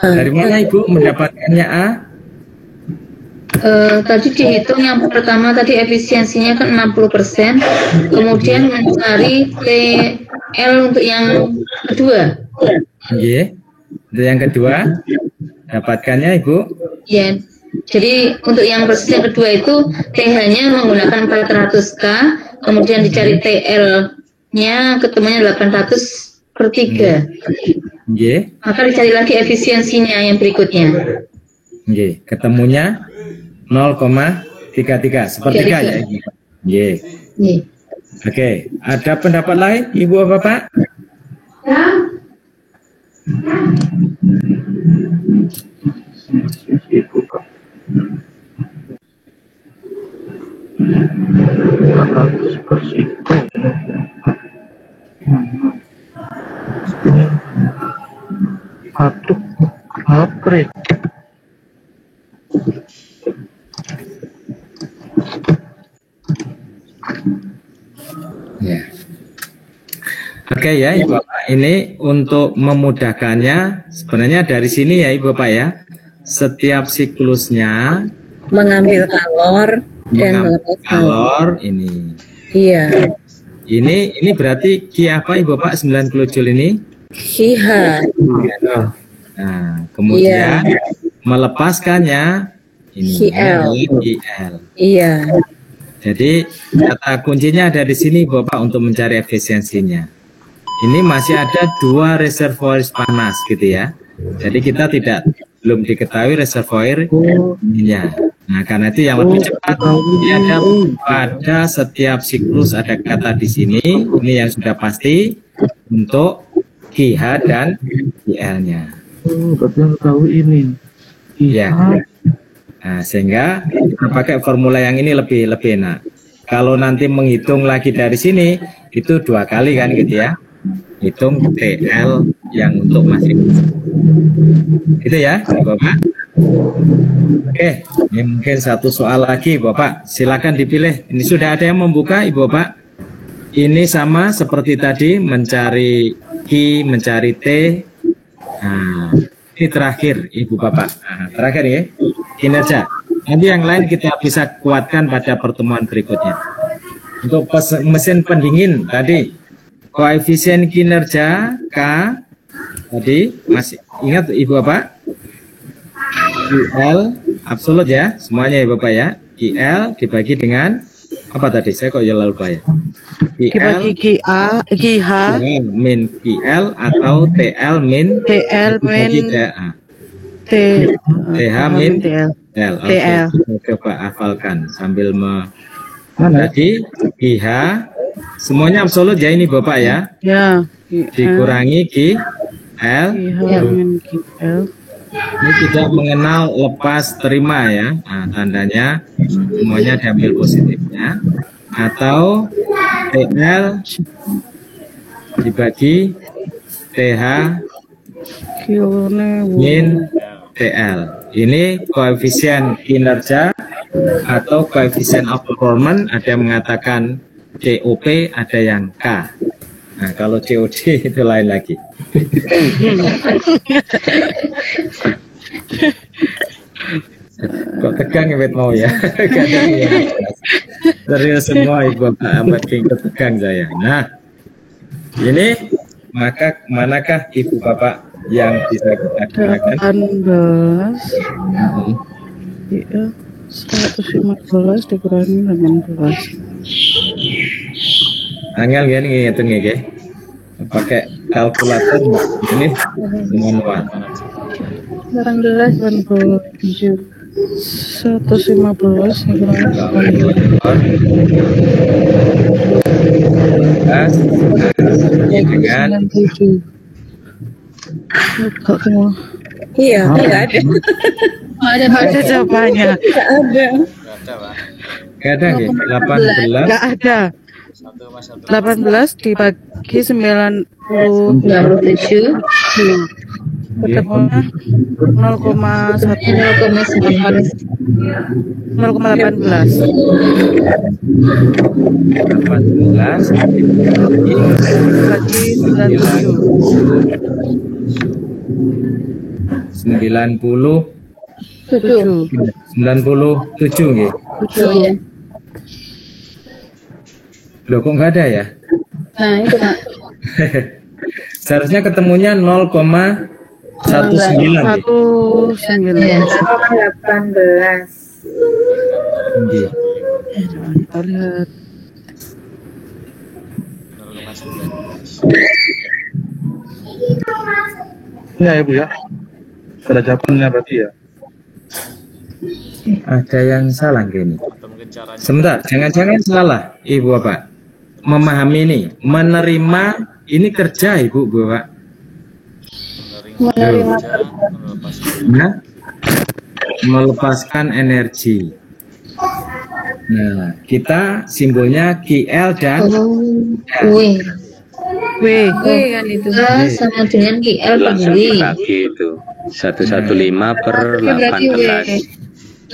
Nah, dari mana Ibu mendapatkannya A? Tadi dihitung yang pertama tadi efisiensinya kan 60%, kemudian mencari TL untuk yang kedua. Iya. Untuk yang kedua, dapatkannya Ibu? Ya, jadi untuk yang proses yang kedua itu TH-nya menggunakan 400K, kemudian dicari TL-nya ketemunya 800/3. Iya. Maka dicari lagi efisiensinya yang berikutnya. Iya, ketemunya 0,33 sepertiga ya Ibu. Iya. Iya. Oke, ada pendapat lain Ibu Bapak? Aduh, apa? Ya. Oke ya Ibu Bapak, ini untuk memudahkannya sebenarnya dari sini ya Ibu Bapak ya. Setiap siklusnya mengambil kalor dan melepas kalor ini. Iya. Ini berarti Ki apa Ibu Bapak 9 kilojoule ini? Kiha. Nah, kemudian melepaskannya Ini IL. IL. Iya. Jadi kata kuncinya ada di sini Bapak untuk mencari efisiensinya. Ini masih ada 2 reservoir panas gitu ya. Jadi kita belum diketahui reservoirnya. Nah, karena itu yang lebih cepat ada pada setiap siklus ada kata di sini. Ini yang sudah pasti untuk QH dan QL-nya. Betul tahu ini. Ya. Nah, sehingga kita pakai formula yang ini lebih enak. Kalau nanti menghitung lagi dari sini itu 2 kali kan gitu ya. Hitung TL yang untuk masing. Itu ya, Bapak. Oke, ini mungkin satu soal lagi, Bapak. Silakan dipilih. Ini sudah ada yang membuka, Ibu Bapak. Ini sama seperti tadi, mencari Q, mencari T. Nah, ini terakhir, Ibu Bapak. Nah, terakhir ya, kinerja. Nanti yang lain kita bisa kuatkan pada pertemuan berikutnya. Untuk mesin pendingin tadi, koefisien kinerja K tadi masih ingat Ibu Bapak? IL absolut ya, semuanya ya Bapak ya. IL dibagi dengan apa tadi? Saya kok lupa ya. Dibagi GH min IL atau TL min TH min TL. Oke, Pak hafalkan sambil tadi IH semuanya absolut ya ini Bapak ya. Ya. Dikurangi QL. Ini tidak mengenal lepas terima ya. Nah, tandanya semuanya diambil positifnya. Atau TL dibagi TH min TL. Ini koefisien kinerja atau koefisien of performance. Ada yang mengatakan COP, ada yang K. Nah, kalau COD itu lain lagi. Kok tegang ya mau ya? Serius semua Ibu Bapak, amat tegang saya. Nah, ini maka manakah Ibu Bapak yang bisa kita gunakan? 18 ya, 115 dikurangi 18. Angel gini ngitung ya, pakai kalkulator ini manual. 115 dengan Iya, enggak ada. Ada jawabannya. Enggak ada. Gak ada ya? 18. Enggak ada. 18 dibagi 90 97 ketemunya 0,1 0,18 bagi 97 nggih. ya. Loh kok nggak ada ya? Nah itu Pak. Seharusnya ketemunya 0,19. 19 Ya. 18. Nggih. kita lihat Ya Ibu ya. Ada jawabannya berarti ya. Ada yang salah gini. Sebentar, jangan-jangan salah Ibu Bapak. Memahami ini, menerima ini kerja Ibu Bapak. Menerima Nah, melepaskan energi. Nah, kita simbolnya QL dan W. W Kan itu. Sama dengan QL per Langsung W. dibagi itu 115 per Berarti W.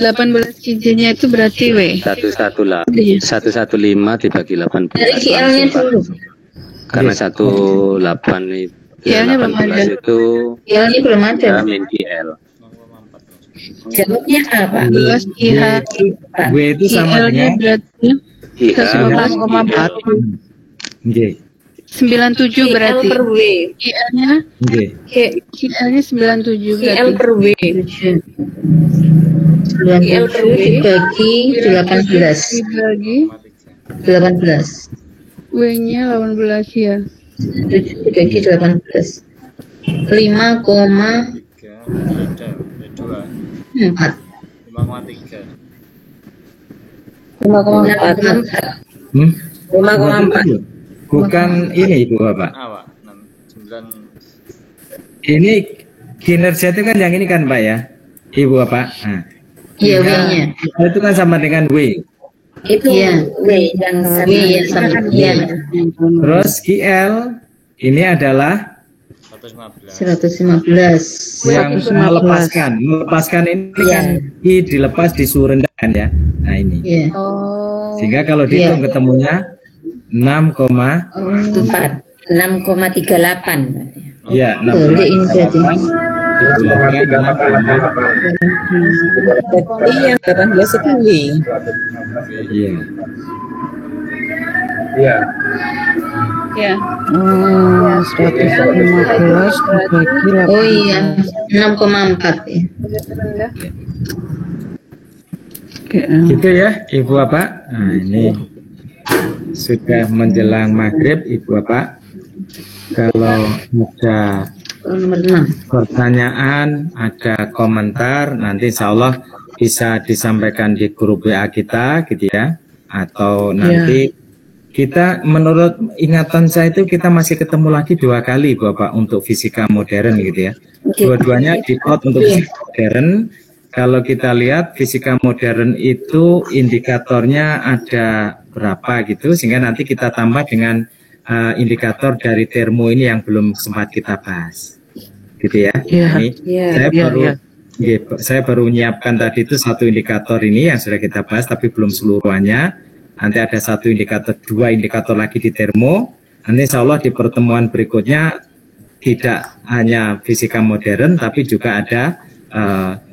18. 18 kijenya itu berarti W. 115 dibagi 18. Dari QL-nya dulu. Karena 18 itu QL-nya belum ada. itu QL-nya belum ada. min QL. Jawabnya apa? 12 IH. W itu sama QL-nya dengan berarti IH 1,4 nggih. 97 berarti. QL per W. QL-nya Nggih. QL-nya 97 QL berarti. per W. IL dibagi 18. Dibagi 18. W-nya 18 ya. 7 dibagi 18. 5,4. 5,4. 5,4. Bukan ini Ibu Bapak. Ini kinerja itu kan yang ini kan Pak ya, Ibu Bapak. Nah, Iya, W-nya. itu kan sama dengan W. Itu Iya. W yang W yang sama. Iya. Terus QL ini adalah 115. yang melepaskan ini kan I dilepas disuruh rendah kan ya. Nah ini. Iya. Sehingga kalau dihitung ketemunya 4. 6,38. Ya, Boleh ini berarti. Iya, 18 itu W. Iya. Iya. Ya. 115 dibagi 8. Oh iya, 6,4 ya. Gitu ya, Ibu Bapak. Nah, ini sudah menjelang maghrib, Ibu Bapak. Kalau ada Nomor 6. pertanyaan, ada komentar, nanti insya Allah bisa disampaikan di grup WA kita, gitu ya. Atau nanti kita, menurut ingatan saya itu kita masih ketemu lagi 2 kali, Bapak, untuk fisika modern, gitu ya. Dua-duanya di plot untuk fisika modern. Kalau kita lihat fisika modern itu indikatornya ada berapa gitu, sehingga nanti kita tambah dengan indikator dari termo ini yang belum sempat kita bahas, gitu ya. Ini saya baru menyiapkan tadi itu 1 indikator ini yang sudah kita bahas, tapi belum seluruhnya. Nanti ada 1 indikator, 2 indikator lagi di termo. Nanti insya Allah di pertemuan berikutnya tidak hanya fisika modern, tapi juga ada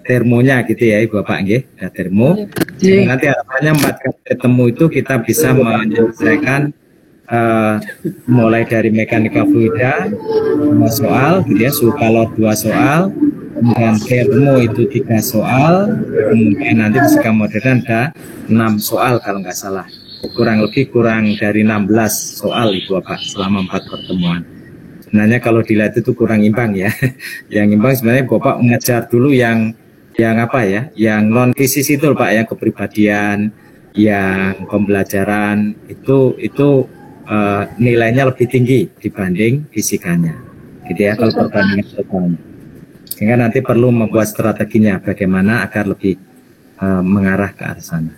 termonya gitu ya Ibu Bapak nggih, ada termo. Jadi nanti harapannya 4 kali ketemu itu kita bisa menyelesaikan mulai dari mekanika fluida 5 soal, gitu ya, suhu kalor 2 soal, kemudian termo itu 3 soal, kemudian nanti fisika modern ada 6 soal kalau nggak salah, kurang dari 16 soal Ibu Bapak selama 4 pertemuan. Sebenarnya kalau dilihat itu kurang imbang ya. Yang imbang sebenarnya Bapak mengejar dulu yang apa ya, yang non fisis itu Pak, yang kepribadian, yang pembelajaran itu nilainya lebih tinggi dibanding fisikanya, gitu ya, kalau perbandingan totalnya. Sehingga nanti perlu membuat strateginya bagaimana agar lebih mengarah ke arah sana.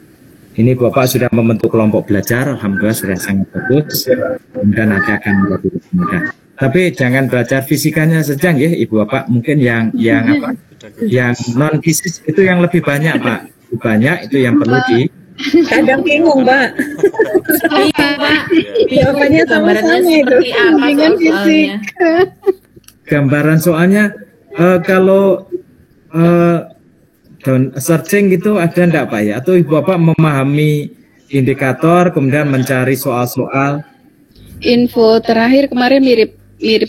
Ini Bapak sudah membentuk kelompok belajar, alhamdulillah sudah sangat bagus, dan nanti akan menjadi lebih mudah. Tapi jangan belajar fisikanya saja ya Ibu Bapak, mungkin yang apa, yang non fisik itu yang lebih banyak Pak, banyak itu yang perlu di. Kadang bingung, Mbak. Iya, Pak. Jawabannya sama-sama itu. Dengan fisik. Gambaran soalnya kalau searching gitu ada enggak Pak ya? Atau Ibu Bapak memahami indikator kemudian mencari soal-soal? Info terakhir kemarin mirip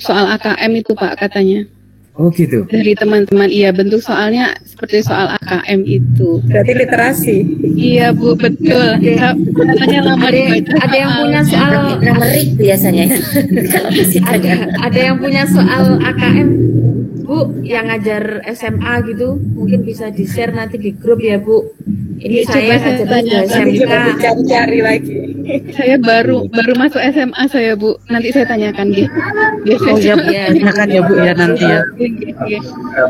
soal AKM itu Pak katanya. Oh gitu. Dari teman-teman, iya, bentuk soalnya seperti soal AKM itu. Berarti literasi. Iya Bu, betul. Katanya lama ada yang punya soal numerik biasanya. Kalau ada yang punya soal AKM Bu, yang ngajar SMA gitu, mungkin bisa di-share nanti di grup ya Bu. Ini saya ngajar di SMK. Cari lagi. Saya baru masuk SMA saya Bu. Nanti saya tanyakan gitu. Oh ya, tanyakan ya Bu ya nanti ya.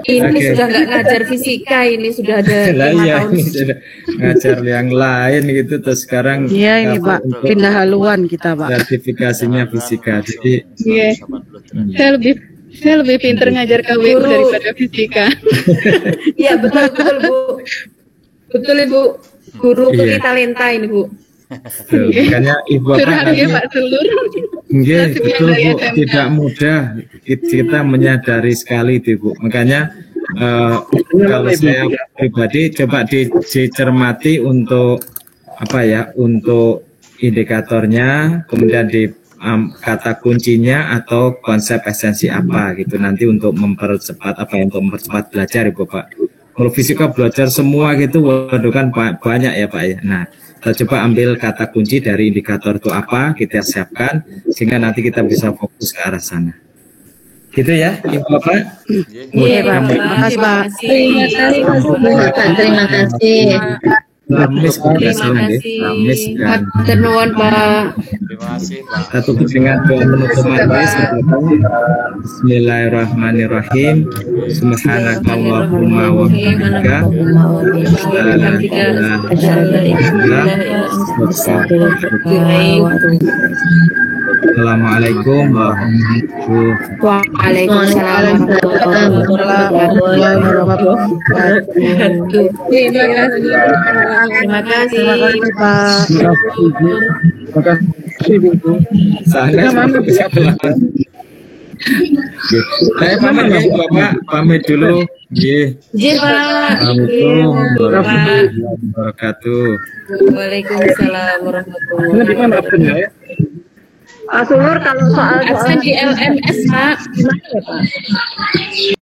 Ini sudah nggak ngajar fisika, ini sudah ada 5 tahun. Ini sudah ngajar yang lain gitu, terus sekarang Iya ini Pak, pindah haluan kita Pak. sertifikasinya fisika. Jadi saya lebih pinter ngajar KWU daripada fisika. Iya betul Bu. Betul Ibu. Guru talenta ini Bu. Makanya Ibu Bapak Pak Sulur. betul Bu, tidak mudah kita menyadari sekali itu Bu. Makanya kalau saya pribadi coba dicermati untuk apa ya, untuk indikatornya, kemudian di kata kuncinya atau konsep esensi apa gitu nanti untuk mempercepat untuk mempercepat belajar Ibu Bapak. Kalau fisika belajar semua gitu, waduh kan banyak ya Pak ya. Nah, kita coba ambil kata kunci dari indikator itu apa, kita siapkan sehingga nanti kita bisa fokus ke arah sana. Gitu ya, Ibu Bapak. Iya, Pak. Terima kasih, Pak. Terima kasih. Ramis Ramis dan Ternuan Pak. Terima kasih Pak. kita tutup dengan doa penutup majelis. Bismillahirrahmanirrahim. Subhanakallahumma wa bihamdika Assalamualaikum warahmatullahi wabarakatuh. Waalaikumsalam warahmatullahi wabarakatuh. Terima kasih. Pak. Terima kasih Bu. Saya bisa pulang. Saya pamit ya Bapak, pamit dulu. Nggih. Nggih, Pak. Assalamualaikum warahmatullahi wabarakatuh. Waalaikumsalam warahmatullahi Ini di mana absennya ya? Pak Sulur kalau soal Absen di LMS, Pak. Gimana ya, Pak?